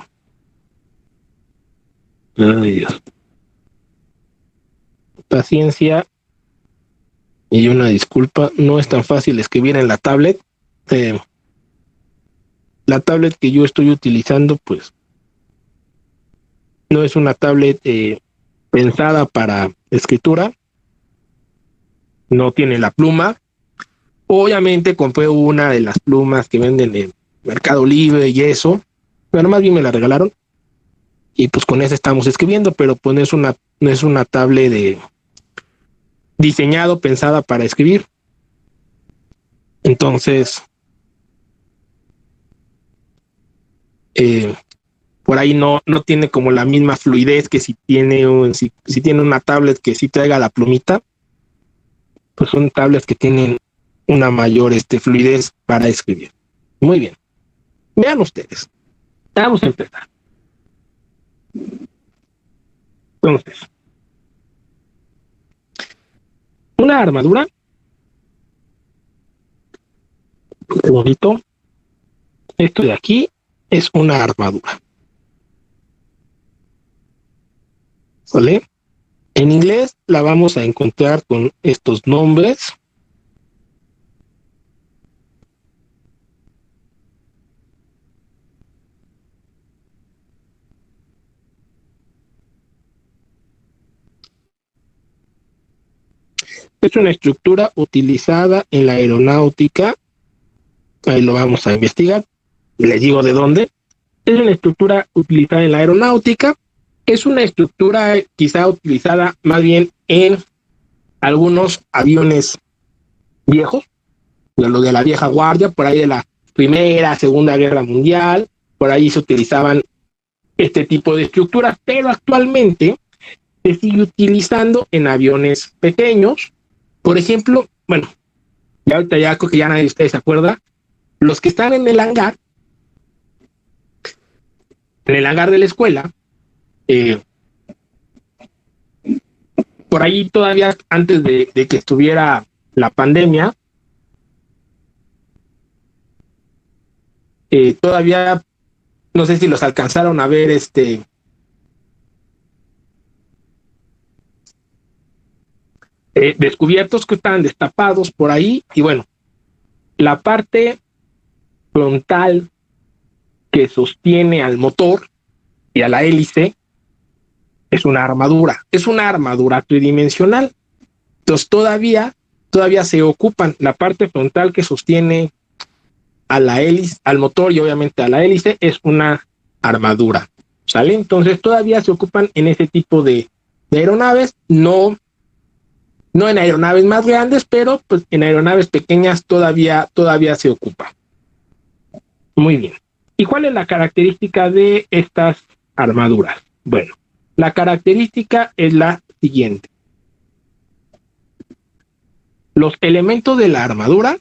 Ay, Dios. Paciencia y una disculpa. No es tan fácil escribir en la tablet. La tablet que yo estoy utilizando, pues, no es una tablet pensada para escritura. No tiene la pluma. Obviamente compré una de las plumas que venden en Mercado Libre y eso, pero más bien me la regalaron y pues con esa estamos escribiendo, pero pues no es una tablet diseñado, pensada para escribir. Entonces, por ahí no tiene como la misma fluidez que si tiene una tablet que sí traiga la plumita, pues son tablets que tienen una mayor fluidez para escribir. Muy bien. Vean ustedes. Vamos a empezar. Entonces, una armadura. Bonito. Esto de aquí es una armadura. ¿Vale? En inglés la vamos a encontrar con estos nombres. Es una estructura utilizada en la aeronáutica. Ahí lo vamos a investigar. Les digo de dónde. Es una estructura utilizada en la aeronáutica. Es una estructura quizá utilizada más bien en algunos aviones viejos, de lo de la vieja guardia, por ahí de la Primera, Segunda Guerra Mundial. Por ahí se utilizaban este tipo de estructuras, pero actualmente se sigue utilizando en aviones pequeños. Por ejemplo, bueno, ya ahorita ya creo que ya nadie de ustedes se acuerda, los que están en el hangar de la escuela, por ahí todavía antes de que estuviera la pandemia, todavía no sé si los alcanzaron a ver descubiertos, que estaban destapados por ahí. Y bueno, la parte frontal que sostiene al motor y a la hélice es una armadura tridimensional. Entonces todavía se ocupan la parte frontal que sostiene a la hélice, al motor, y obviamente a la hélice, es una armadura, ¿sale? Entonces todavía se ocupan en ese tipo de aeronaves, no en aeronaves más grandes, pero pues en aeronaves pequeñas todavía se ocupa. Muy bien. ¿Y cuál es la característica de estas armaduras? Bueno, la característica es la siguiente. Los elementos de la armadura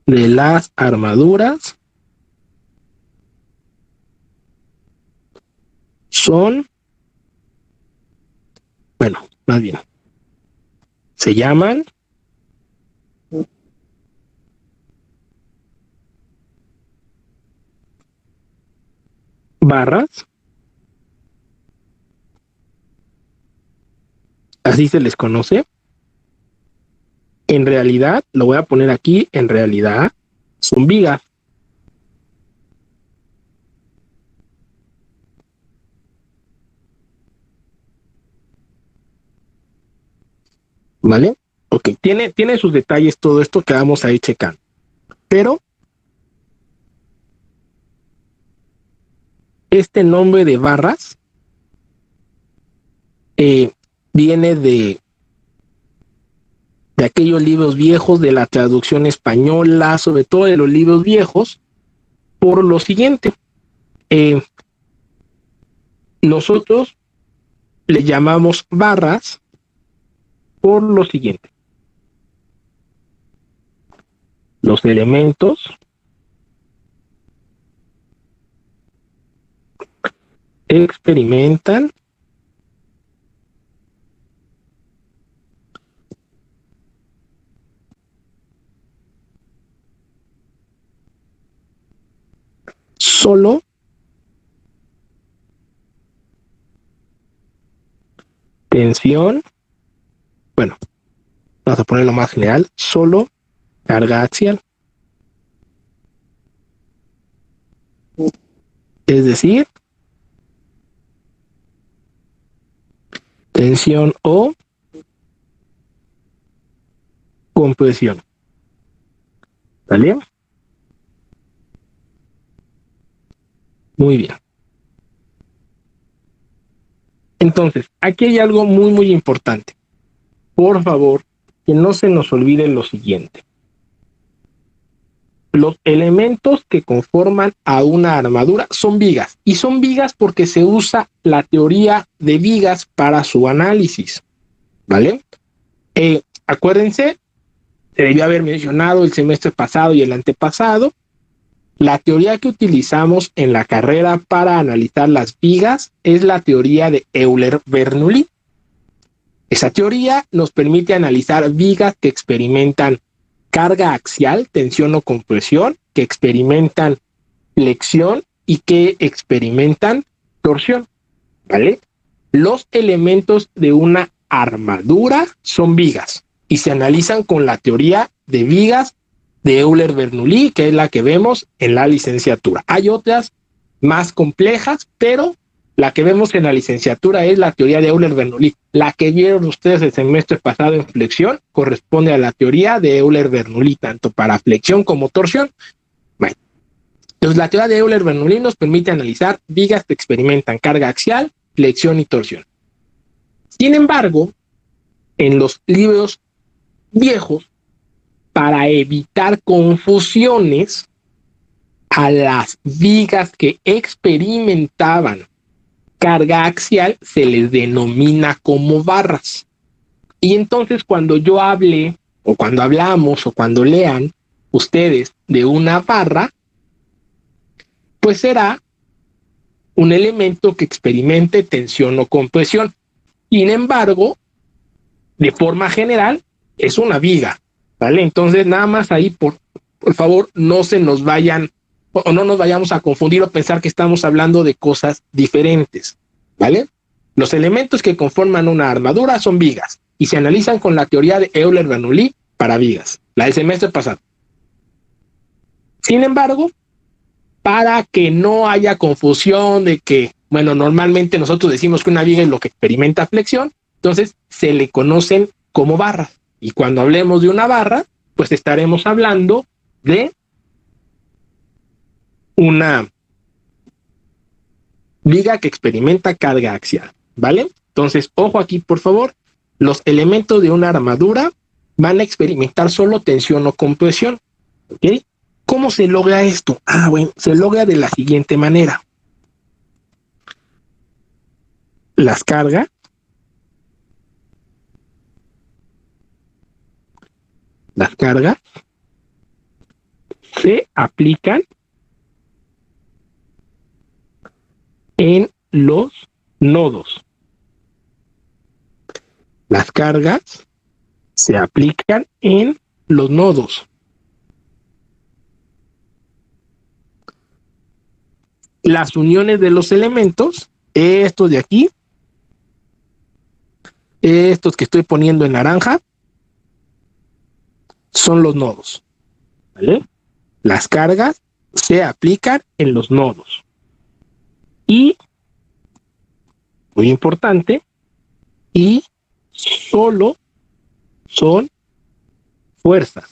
de las armaduras son, bueno, más bien, se llaman barras, así se les conoce. En realidad, lo voy a poner aquí, en realidad son vigas. ¿Vale? Ok, tiene sus detalles todo esto que vamos a ir checando. Pero este nombre de barras viene de aquellos libros viejos, de la traducción española, sobre todo de los libros viejos, por lo siguiente. Nosotros le llamamos barras por lo siguiente. Los elementos experimentan solo tensión, bueno, vamos a ponerlo más general, solo carga axial. Es decir, tensión o compresión. ¿Vale? Muy bien. Entonces, aquí hay algo muy, muy importante. Por favor, que no se nos olvide lo siguiente. Los elementos que conforman a una armadura son vigas. Y son vigas porque se usa la teoría de vigas para su análisis. ¿Vale? Acuérdense, se debió haber mencionado el semestre pasado y el antepasado. La teoría que utilizamos en la carrera para analizar las vigas es la teoría de Euler-Bernoulli. Esa teoría nos permite analizar vigas que experimentan carga axial, tensión o compresión, que experimentan flexión y que experimentan torsión, ¿vale? Los elementos de una armadura son vigas. y se analizan con la teoría de vigas de Euler-Bernoulli, que es la que vemos en la licenciatura. Hay otras más complejas, pero la que vemos en la licenciatura es la teoría de Euler-Bernoulli. La que vieron ustedes el semestre pasado en flexión corresponde a la teoría de Euler-Bernoulli, tanto para flexión como torsión. Bueno, entonces la teoría de Euler-Bernoulli nos permite analizar vigas que experimentan carga axial, flexión y torsión. Sin embargo, en los libros viejos, para evitar confusiones, a las vigas que experimentaban carga axial se les denomina como barras. Y entonces cuando yo hable, o cuando hablamos, o cuando lean ustedes de una barra, pues será un elemento que experimente tensión o compresión. Sin embargo, de forma general, es una viga, ¿vale? Entonces, nada más ahí, por favor, no se nos vayan, o no nos vayamos a confundir o pensar que estamos hablando de cosas diferentes, ¿vale? Los elementos que conforman una armadura son vigas y se analizan con la teoría de Euler-Bernoulli para vigas, la del semestre pasado. Sin embargo, para que no haya confusión de que, bueno, normalmente nosotros decimos que una viga es lo que experimenta flexión, entonces se le conocen como barras. Y cuando hablemos de una barra, pues estaremos hablando de una viga que experimenta carga axial, ¿vale? Entonces, ojo aquí, por favor, los elementos de una armadura van a experimentar solo tensión o compresión, ¿ok? ¿Cómo se logra esto? Bueno, se logra de la siguiente manera. Las cargas se aplican en los nodos. Las cargas se aplican en los nodos. Las uniones de los elementos, estos de aquí, estos que estoy poniendo en naranja, son los nodos, ¿vale? Las cargas se aplican en los nodos. Y, muy importante, y solo son fuerzas.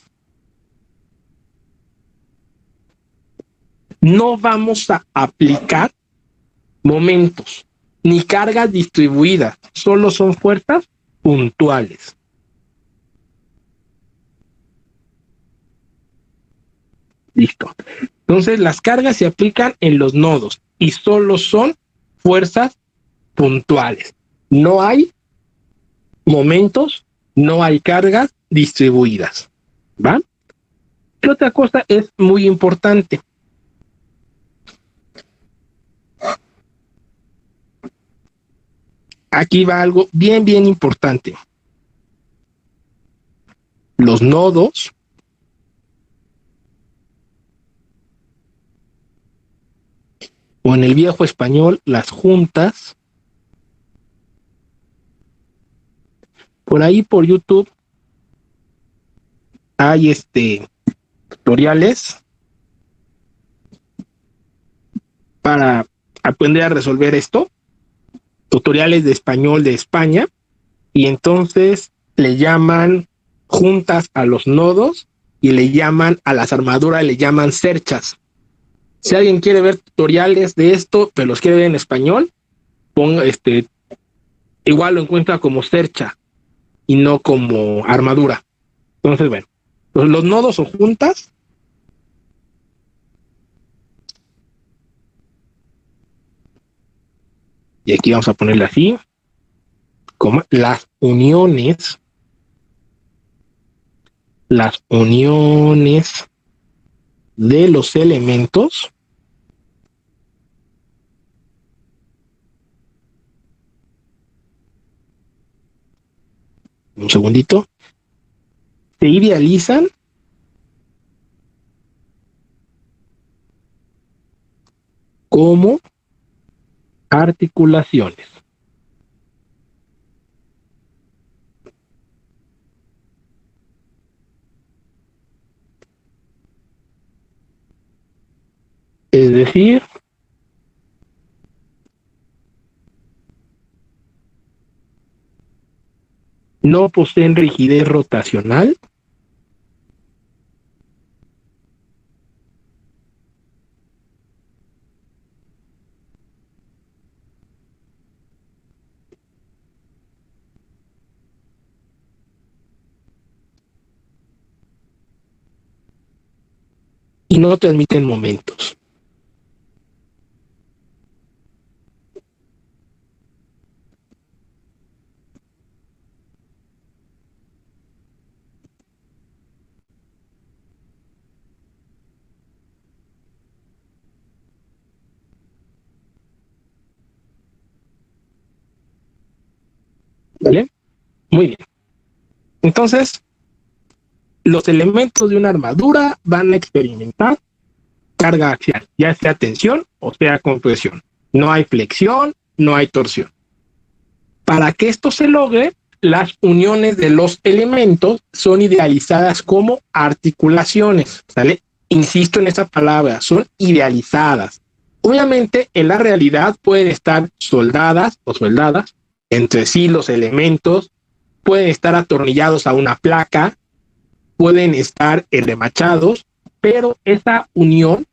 No vamos a aplicar momentos ni cargas distribuidas, solo son fuerzas puntuales. Listo. Entonces las cargas se aplican en los nodos y solo son fuerzas puntuales. No hay momentos, no hay cargas distribuidas. ¿Va? ¿Qué otra cosa es muy importante? Aquí va algo bien importante. Los nodos o en el viejo español, las juntas, por ahí por YouTube hay tutoriales para aprender a resolver esto, tutoriales de español de España, y entonces le llaman juntas a los nodos y le llaman a las armaduras, le llaman cerchas. Si alguien quiere ver tutoriales de esto, pero los quiere ver en español, ponga igual lo encuentra como cercha y no como armadura. Entonces, bueno, los nodos o juntas y aquí vamos a ponerle así, como las uniones de los elementos un segundito, se idealizan como articulaciones. decir, no poseen rigidez rotacional, y no transmiten momentos. ¿Vale? Muy bien. Entonces, los elementos de una armadura van a experimentar carga axial, ya sea tensión o sea compresión. No hay flexión, no hay torsión. Para que esto se logre, las uniones de los elementos son idealizadas como articulaciones, ¿sale? Insisto en esa palabra, son idealizadas. Obviamente, en la realidad pueden estar soldadas o soldadas entre sí los elementos, pueden estar atornillados a una placa, pueden estar remachados, pero esa unión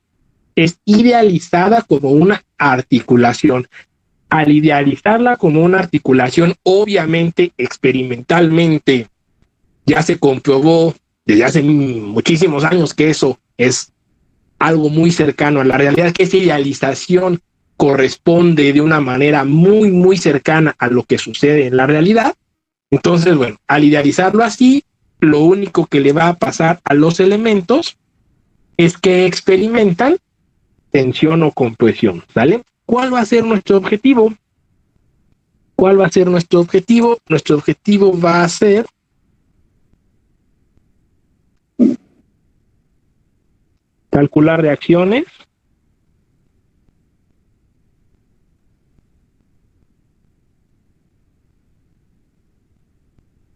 es idealizada como una articulación. Al idealizarla como una articulación, obviamente, experimentalmente, ya se comprobó desde hace muchísimos años que eso es algo muy cercano a la realidad, que esa idealización corresponde de una manera muy, muy cercana a lo que sucede en la realidad. Entonces, bueno, al idealizarlo así, lo único que le va a pasar a los elementos es que experimentan tensión o compresión, ¿sale? ¿Cuál va a ser nuestro objetivo? ¿Cuál va a ser nuestro objetivo? Nuestro objetivo va a ser calcular reacciones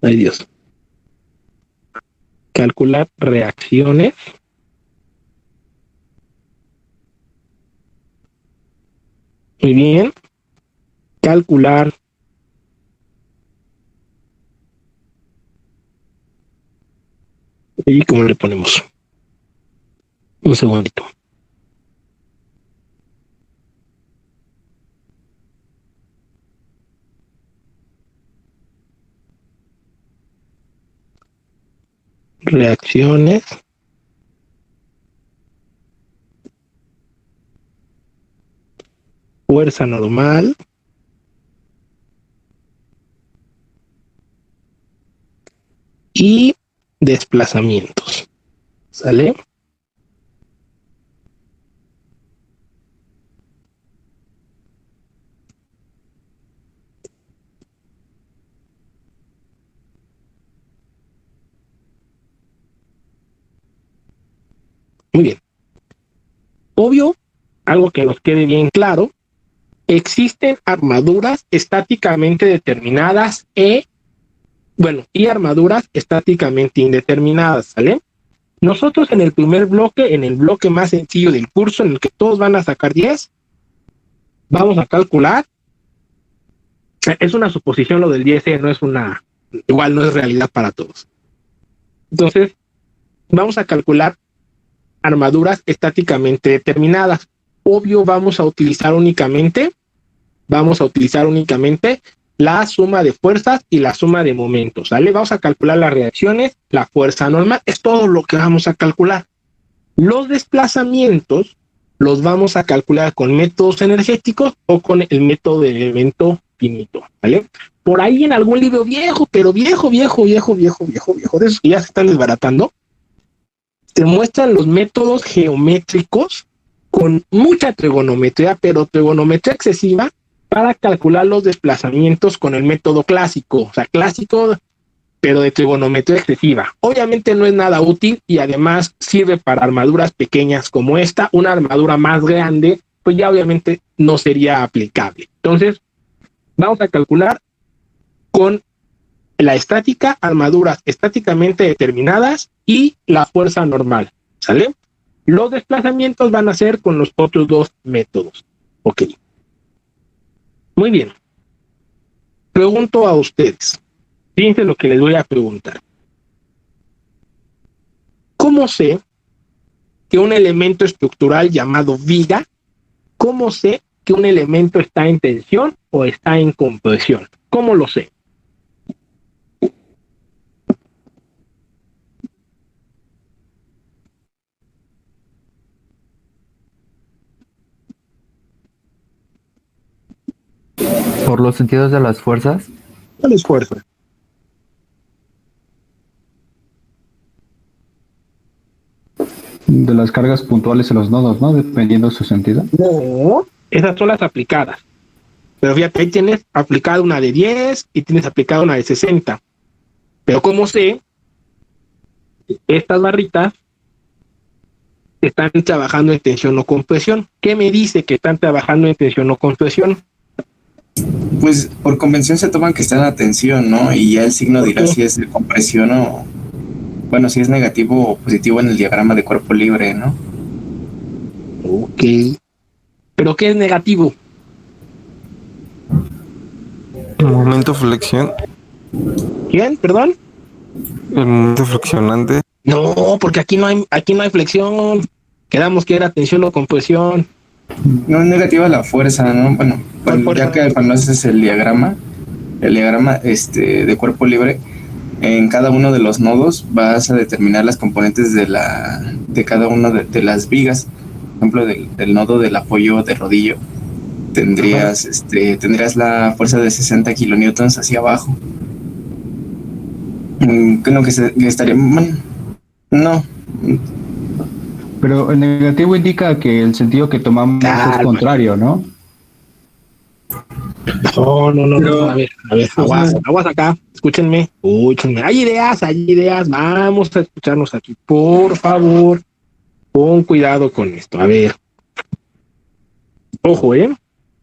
ay Dios, calcular reacciones muy bien, calcular y cómo le ponemos un segundito. Reacciones fuerza normal y desplazamientos, ¿sale? Muy bien. Obvio, algo que nos quede bien claro, existen armaduras estáticamente determinadas y armaduras estáticamente indeterminadas, ¿sale? Nosotros en el primer bloque, en el bloque más sencillo del curso, en el que todos van a sacar 10, vamos a calcular, es una suposición lo del 10, igual no es realidad para todos. Entonces, vamos a calcular armaduras estáticamente determinadas. Obvio, vamos a utilizar únicamente la suma de fuerzas y la suma de momentos, ¿vale? Vamos a calcular las reacciones, la fuerza normal, es todo lo que vamos a calcular. Los desplazamientos los vamos a calcular con métodos energéticos o con el método del elemento finito, ¿vale? Por ahí en algún libro viejo, pero viejo, de esos que ya se están desbaratando, te muestran los métodos geométricos con mucha trigonometría, pero trigonometría excesiva para calcular los desplazamientos con el método clásico, o sea, clásico, pero de trigonometría excesiva. Obviamente no es nada útil y además sirve para armaduras pequeñas como esta. Una armadura más grande, pues ya obviamente no sería aplicable. Entonces, vamos a calcular con la estática, armaduras estáticamente determinadas y la fuerza normal, ¿sale? Los desplazamientos van a ser con los otros dos métodos. Ok. Muy bien. Pregunto a ustedes. Fíjense lo que les voy a preguntar. ¿Cómo sé que un elemento estructural llamado viga, cómo sé que un elemento está en tensión o está en compresión? ¿Cómo lo sé? Por los sentidos de las fuerzas. ¿Cuál esfuerzo? De las cargas puntuales en los nodos, ¿no? Dependiendo de su sentido. No, esas son las aplicadas. Pero fíjate, ahí tienes aplicada una de 10 y tienes aplicada una de 60. Pero ¿cómo sé? Estas barritas están trabajando en tensión o compresión. ¿Qué me dice que están trabajando en tensión o compresión? Pues por convención se toman que están a tensión, ¿no? Y ya el signo dirá si es de compresión o... Bueno, si es negativo o positivo en el diagrama de cuerpo libre, ¿no? Ok. ¿Pero qué es negativo? El momento flexión, ¿Quién? ¿Perdón? el momento flexionante. No, porque aquí no hay flexión. Quedamos que era tensión o compresión. No es negativa la fuerza, ¿no? Bueno, ¿Cuál fuerza? ya que cuando haces el diagrama de cuerpo libre, en cada uno de los nodos vas a determinar las componentes de cada una de las vigas. Por ejemplo, del nodo del apoyo de rodillo, tendrías la fuerza de 60 kilonewtons hacia abajo. Creo que estaría... Bueno, no. Pero el negativo indica que el sentido que tomamos es contrario, ¿no? No. A ver, aguas acá. Escúchenme. Hay ideas. Vamos a escucharnos aquí. Por favor, con cuidado con esto. A ver. Ojo,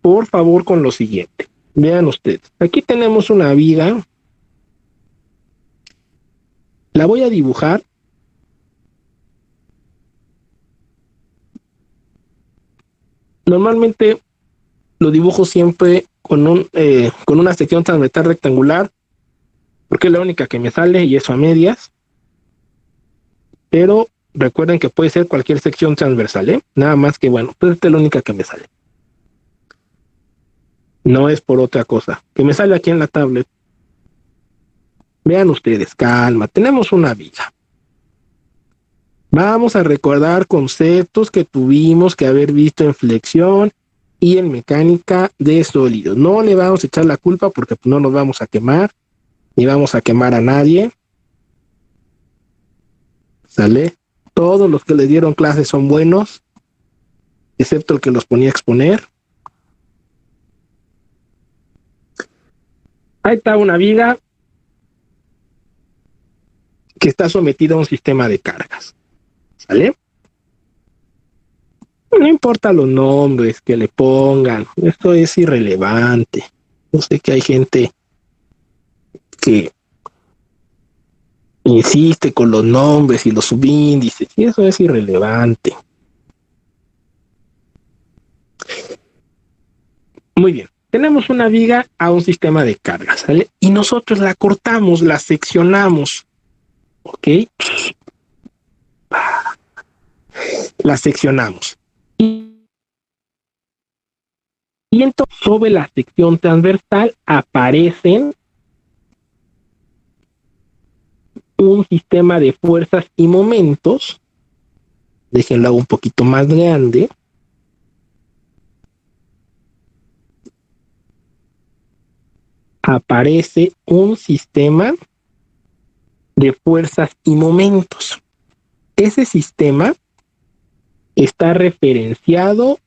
por favor, con lo siguiente. Vean ustedes. Aquí tenemos una viga. La voy a dibujar. Normalmente lo dibujo siempre con una sección transversal rectangular, porque es la única que me sale y eso a medias. Pero recuerden que puede ser cualquier sección transversal, nada más que, bueno, pues esta es la única que me sale. No es por otra cosa, que me sale aquí en la tablet. Vean ustedes, calma, tenemos una viga. Vamos a recordar conceptos que tuvimos que haber visto en flexión y en mecánica de sólidos. No le vamos a echar la culpa porque no nos vamos a quemar, ni vamos a quemar a nadie. ¿Sale? Todos los que les dieron clases son buenos, excepto el que los ponía a exponer. Ahí está una viga que está sometida a un sistema de cargas. ¿Sale? No importa los nombres que le pongan, esto es irrelevante. Yo sé que hay gente que insiste con los nombres y los subíndices, y eso es irrelevante. Muy bien, tenemos una viga a un sistema de cargas, ¿sale? Y nosotros la cortamos, la seccionamos, ¿ok? La seccionamos. Y entonces sobre la sección transversal aparecen un sistema de fuerzas y momentos. Déjenlo un poquito más grande. Aparece un sistema de fuerzas y momentos. Ese sistema está referenciado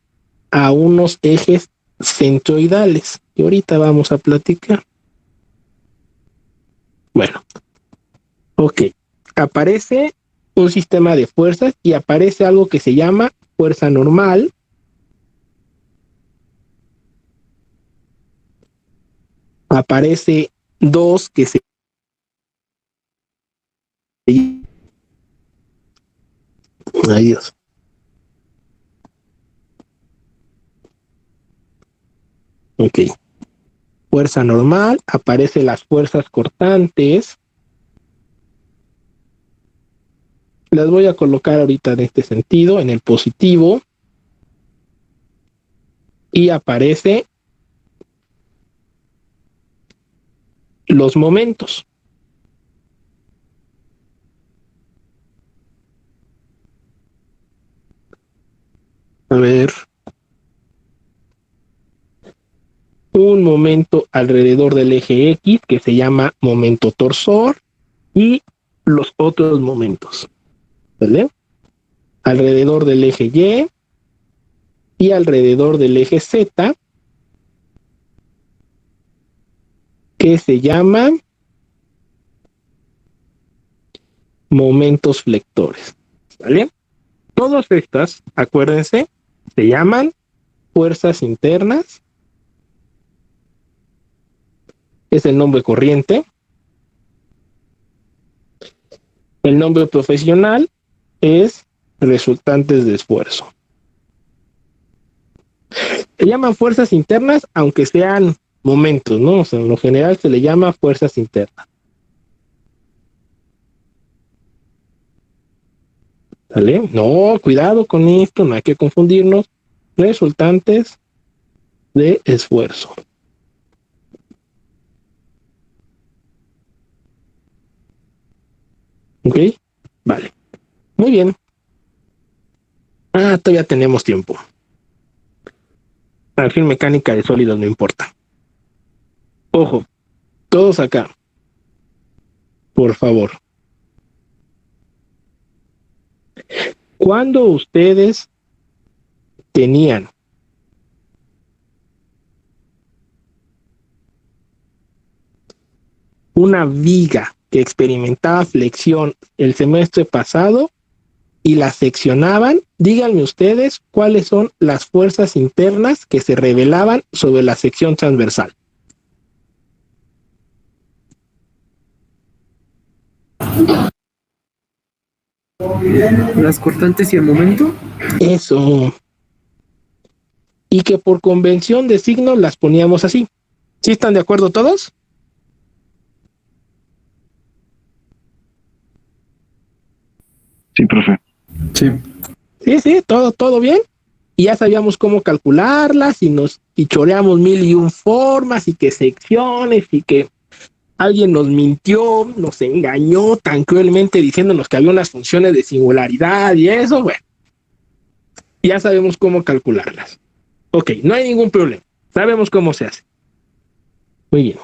a unos ejes centroidales que ahorita vamos a platicar. Bueno, ok. Aparece un sistema de fuerzas y aparece algo que se llama fuerza normal. Aparece dos que se... Ay, Dios. Ok. Fuerza normal, aparecen las fuerzas cortantes. Las voy a colocar ahorita en este sentido, en el positivo. Y aparece los momentos. A ver. Un momento alrededor del eje X que se llama momento torsor y los otros momentos. ¿Vale? Alrededor del eje y alrededor del eje Z que se llaman momentos flectores. ¿Vale? Todas estas, acuérdense, se llaman fuerzas internas. Es el nombre corriente. El nombre profesional es resultantes de esfuerzo. Se llaman fuerzas internas, aunque sean momentos, ¿no? O sea, en lo general se le llama fuerzas internas. ¿Vale? No, cuidado con esto, no hay que confundirnos. Resultantes de esfuerzo. ¿Ok? Vale. Muy bien. Todavía tenemos tiempo. Al fin, mecánica de sólidos no importa. Ojo, todos acá. Por favor. Cuando ustedes tenían una viga que experimentaba flexión el semestre pasado y la seccionaban, díganme ustedes cuáles son las fuerzas internas que se revelaban sobre la sección transversal. Las cortantes y el momento. Eso. Y que por convención de signos las poníamos así. ¿Sí están de acuerdo todos? Sí, profe. Sí. Sí, todo bien. Y ya sabíamos cómo calcularlas y choreamos 1001 formas y que secciones y que alguien nos mintió, nos engañó tan cruelmente diciéndonos que había unas funciones de singularidad y eso, bueno. Ya sabemos cómo calcularlas. Ok, no hay ningún problema. Sabemos cómo se hace. Muy bien.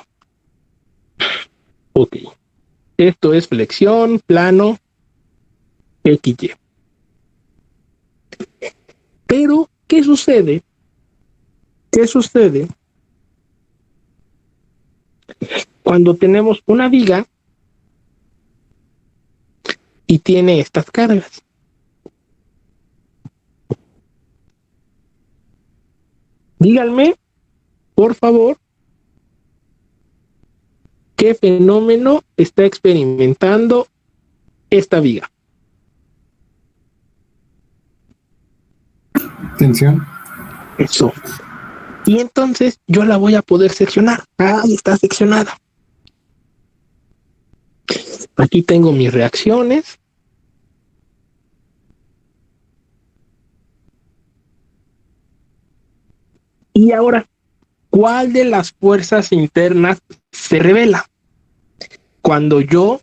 Ok. Esto es flexión, plano, XY. Pero, ¿qué sucede? ¿Qué sucede cuando tenemos una viga y tiene estas cargas? Díganme, por favor, ¿qué fenómeno está experimentando esta viga? Tensión. Eso. Y entonces yo la voy a poder seccionar. Ahí está seccionada. Aquí tengo mis reacciones. Y ahora, ¿cuál de las fuerzas internas se revela? Cuando yo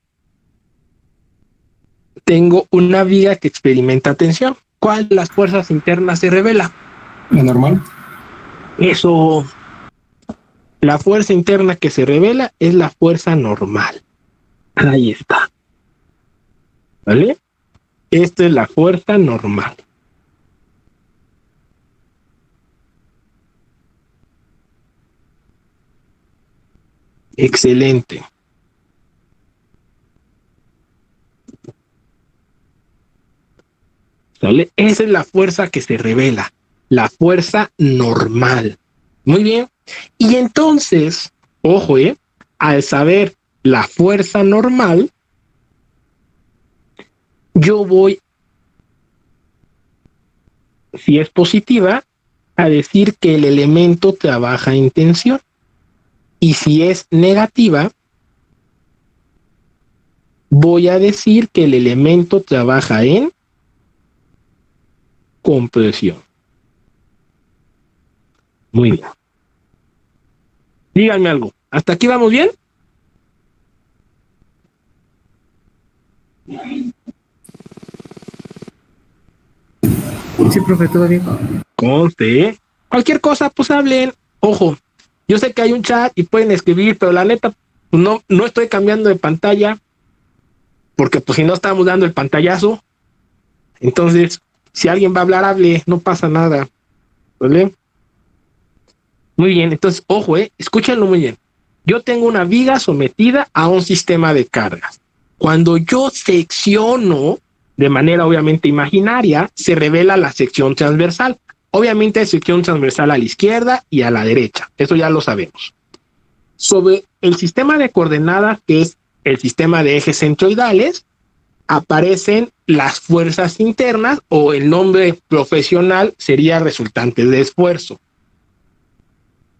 tengo una viga que experimenta tensión, ¿cuál de las fuerzas internas se revela? ¿La normal? Eso. La fuerza interna que se revela es la fuerza normal. Ahí está. ¿Vale? Esta es la fuerza normal. Excelente. ¿Vale? Esa es la fuerza que se revela, la fuerza normal. Muy bien. Y entonces, ojo, al saber la fuerza normal, yo voy, si es positiva, a decir que el elemento trabaja en tensión. Y si es negativa, voy a decir que el elemento trabaja en compresión. Muy bien. Díganme algo. ¿Hasta aquí vamos bien? Sí, profe, todo bien. Conste, ¿eh? Cualquier cosa, pues hablen. Ojo, yo sé que hay un chat y pueden escribir, pero la neta, pues no estoy cambiando de pantalla, porque pues si no estamos dando el pantallazo. Entonces, si alguien va a hablar, hable, no pasa nada. ¿Vale? Muy bien, entonces, ojo, escúchenlo muy bien. Yo tengo una viga sometida a un sistema de cargas. Cuando yo secciono de manera obviamente imaginaria, se revela la sección transversal. Obviamente hay sección transversal a la izquierda y a la derecha. Eso ya lo sabemos. Sobre el sistema de coordenadas, que es el sistema de ejes centroidales, aparecen las fuerzas internas, o el nombre profesional sería resultantes de esfuerzo.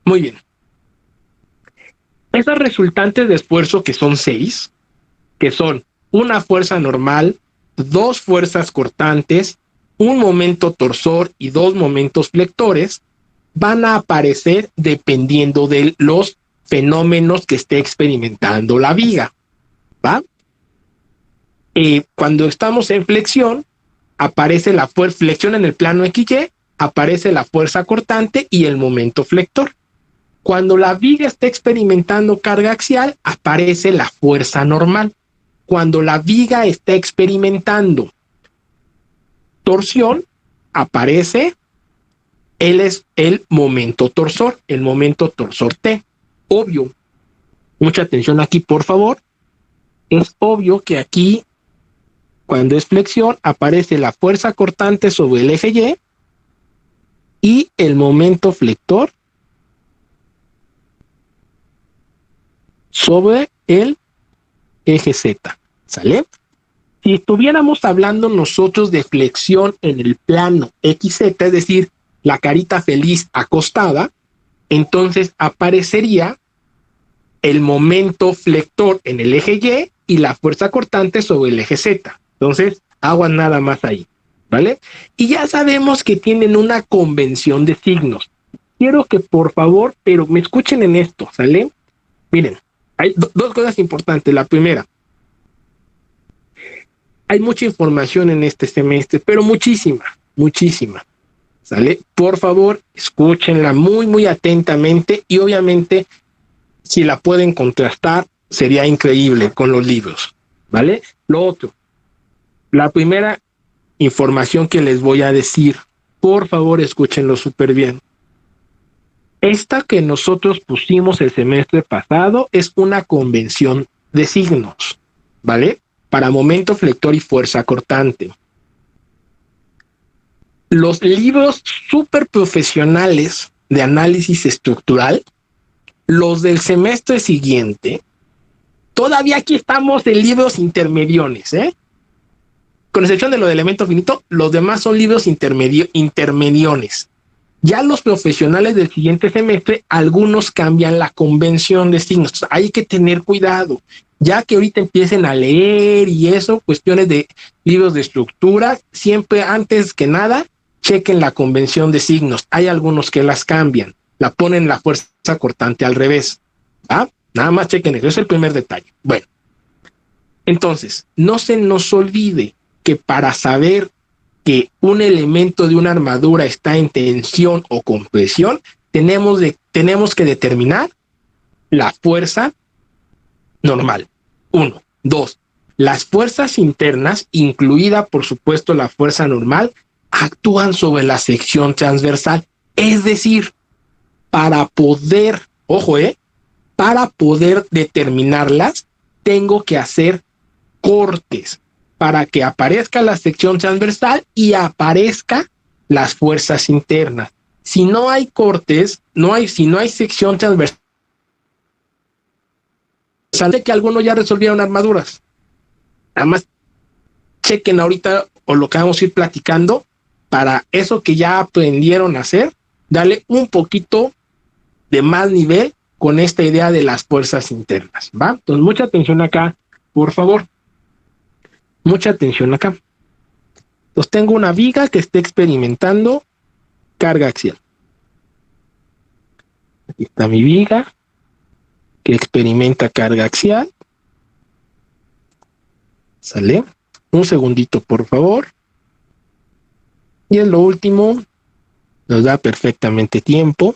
Muy bien. Esas resultantes de esfuerzo, que son 6, que son una fuerza normal, 2 fuerzas cortantes, un momento torsor y 2 momentos flectores, van a aparecer dependiendo de los fenómenos que esté experimentando la viga. ¿Va? Cuando estamos en flexión, aparece la flexión en el plano XY, aparece la fuerza cortante y el momento flector. Cuando la viga está experimentando carga axial, aparece la fuerza normal. Cuando la viga está experimentando torsión, aparece el momento torsor, el momento torsor T. Obvio, mucha atención aquí, por favor. Es obvio que aquí, cuando es flexión, aparece la fuerza cortante sobre el eje Y el momento flector sobre el eje Z. ¿Sale? Si estuviéramos hablando nosotros de flexión en el plano XZ, es decir, la carita feliz acostada, entonces aparecería el momento flector en el eje Y la fuerza cortante sobre el eje Z. Entonces, aguas nada más ahí, ¿vale? Y ya sabemos que tienen una convención de signos. Quiero que por favor, pero me escuchen en esto, ¿sale? Miren, hay dos cosas importantes. La primera, hay mucha información en este semestre, pero muchísima, ¿sale? Por favor, escúchenla muy, muy atentamente y obviamente, si la pueden contrastar, sería increíble con los libros, ¿vale? Lo otro, la primera información que les voy a decir, por favor, escúchenlo súper bien. Esta que nosotros pusimos el semestre pasado es una convención de signos, ¿vale? Para momento flector y fuerza cortante. Los libros súper profesionales de análisis estructural, los del semestre siguiente, todavía aquí estamos en libros intermediones, con excepción de lo de elemento finito, los demás son libros intermediones. Ya los profesionales del siguiente semestre, algunos cambian la convención de signos. Hay que tener cuidado, ya que ahorita empiecen a leer y eso, cuestiones de libros de estructura, siempre antes que nada, chequen la convención de signos. Hay algunos que las cambian, la ponen la fuerza cortante al revés. ¿Va? Nada más chequen eso, es el primer detalle. Bueno, entonces, no se nos olvide que para saber que un elemento de una armadura está en tensión o compresión, tenemos que determinar la fuerza normal. 1. 2. Las fuerzas internas, incluida por supuesto la fuerza normal, actúan sobre la sección transversal. Es decir, para poder, ojo, para poder determinarlas, tengo que hacer cortes para que aparezca la sección transversal y aparezca las fuerzas internas. Si no hay cortes, si no hay sección transversal, sale que algunos ya resolvieron armaduras. Nada más chequen ahorita o lo que vamos a ir platicando para eso que ya aprendieron a hacer, darle un poquito de más nivel con esta idea de las fuerzas internas, ¿va? Entonces, mucha atención acá, por favor. Mucha atención acá. Entonces, tengo una viga que esté experimentando carga axial. Aquí está mi viga que experimenta carga axial. ¿Sale? Un segundito, por favor. Y en lo último, nos da perfectamente tiempo.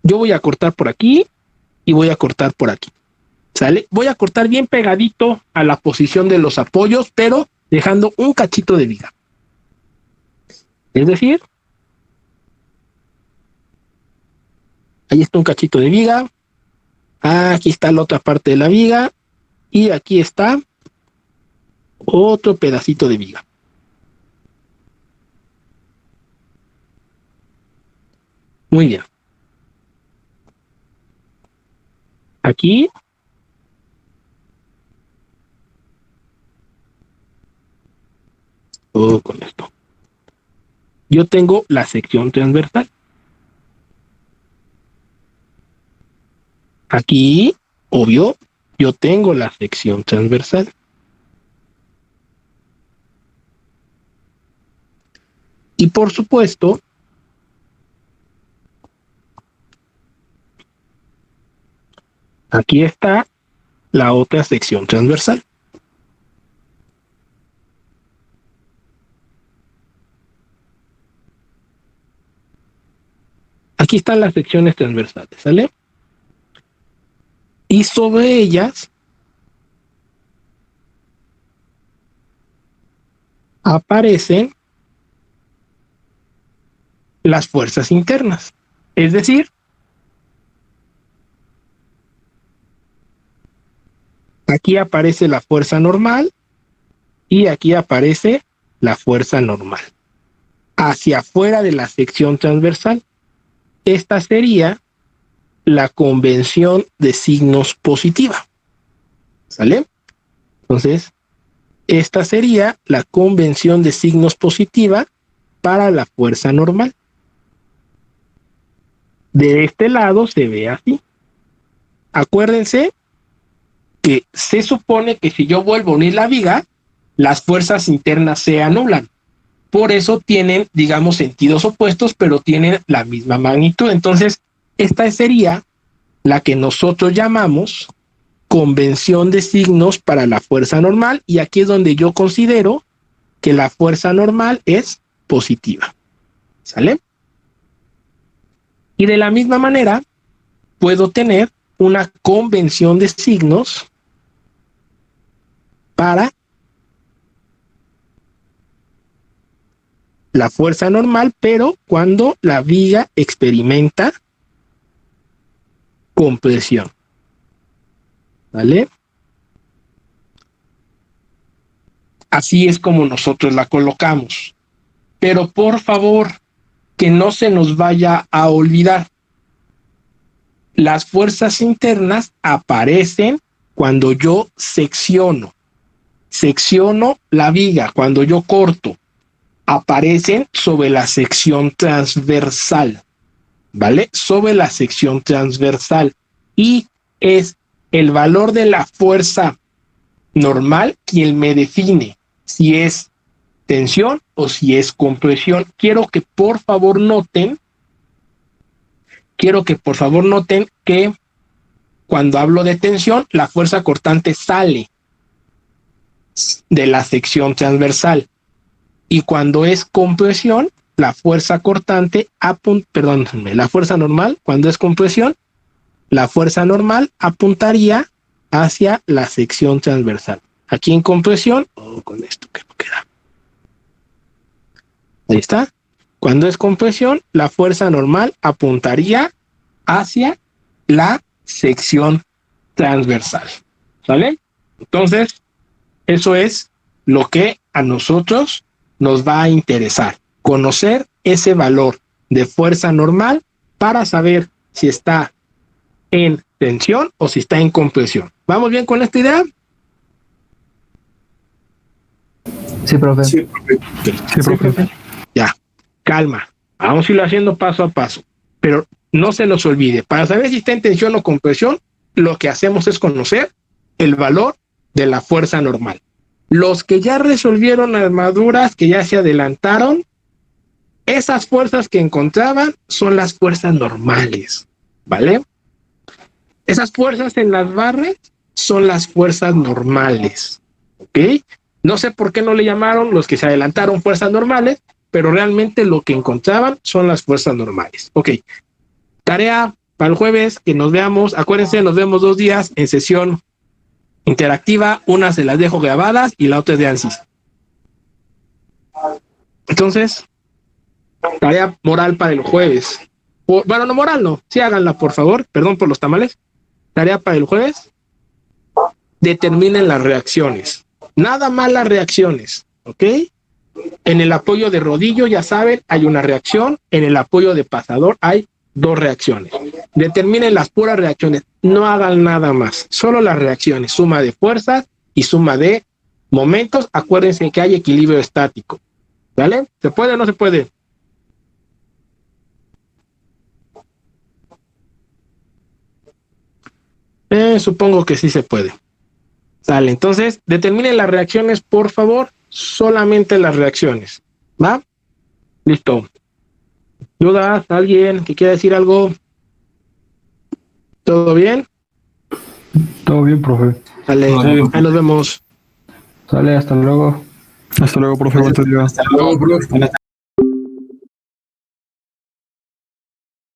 Yo voy a cortar por aquí y voy a cortar por aquí. ¿Sale? Voy a cortar bien pegadito a la posición de los apoyos, pero dejando un cachito de viga. Es decir, ahí está un cachito de viga. Aquí está la otra parte de la viga. Y aquí está otro pedacito de viga. Muy bien. Aquí todo con esto. Yo tengo la sección transversal. Aquí, obvio, yo tengo la sección transversal. Y por supuesto, aquí está la otra sección transversal. Aquí están las secciones transversales, ¿sale? Y sobre ellas aparecen las fuerzas internas. Es decir, aquí aparece la fuerza normal y aquí aparece la fuerza normal. Hacia afuera de la sección transversal. Esta sería la convención de signos positiva. ¿Sale? Entonces, esta sería la convención de signos positiva para la fuerza normal. De este lado se ve así. Acuérdense que se supone que si yo vuelvo a unir la viga, las fuerzas internas se anulan. Por eso tienen, digamos, sentidos opuestos, pero tienen la misma magnitud. Entonces, esta sería la que nosotros llamamos convención de signos para la fuerza normal, y aquí es donde yo considero que la fuerza normal es positiva. ¿Sale? Y de la misma manera, puedo tener una convención de signos para la fuerza normal, pero cuando la viga experimenta compresión. ¿Vale? Así es como nosotros la colocamos. Pero por favor, que no se nos vaya a olvidar. Las fuerzas internas aparecen cuando yo secciono. Secciono la viga, cuando yo corto. Aparecen sobre la sección transversal, ¿vale? Sobre la sección transversal. Y es el valor de la fuerza normal quien me define si es tensión o si es compresión. Quiero que por favor noten que cuando hablo de tensión, la fuerza cortante sale de la sección transversal. Y cuando es compresión, la fuerza cortante, la fuerza normal, cuando es compresión, la fuerza normal apuntaría hacia la sección transversal. Aquí en compresión, con esto que no queda. Ahí está. Cuando es compresión, la fuerza normal apuntaría hacia la sección transversal. ¿Vale? Entonces, eso es lo que a nosotros nos va a interesar. Conocer ese valor de fuerza normal para saber si está en tensión o si está en compresión. ¿Vamos bien con esta idea? Sí, profe. Sí, profe. Sí, profe. Ya, calma. Vamos a irlo haciendo paso a paso. Pero no se nos olvide, para saber si está en tensión o compresión, lo que hacemos es conocer el valor de la fuerza normal. Los que ya resolvieron armaduras, que ya se adelantaron, esas fuerzas que encontraban son las fuerzas normales, ¿vale? Esas fuerzas en las barras son las fuerzas normales, ¿ok? No sé por qué no le llamaron los que se adelantaron fuerzas normales, pero realmente lo que encontraban son las fuerzas normales. Ok, tarea para el jueves, que nos veamos. Acuérdense, nos vemos 2 días en sesión interactiva. Una se las dejo grabadas y la otra es de ANSYS. Entonces, tarea moral para el jueves. Bueno, no moral, no. Sí, háganla, por favor. Perdón por los tamales. Tarea para el jueves. Determinen las reacciones. Nada más las reacciones, ¿ok? En el apoyo de rodillo, ya saben, hay una reacción. En el apoyo de pasador hay 2 reacciones. Determinen las puras reacciones. No hagan nada más. Solo las reacciones. Suma de fuerzas y suma de momentos. Acuérdense que hay equilibrio estático. ¿Vale? ¿Se puede o no se puede? Supongo que sí se puede. Sale, entonces, determinen las reacciones, por favor. Solamente las reacciones. ¿Va? Listo. ¿Dudas? ¿Alguien que quiera decir algo? ¿Todo bien? Todo bien, profe. Sale, ahí nos vemos. Sale, hasta luego. Hasta luego, profe. Buen día. Hasta luego, profe.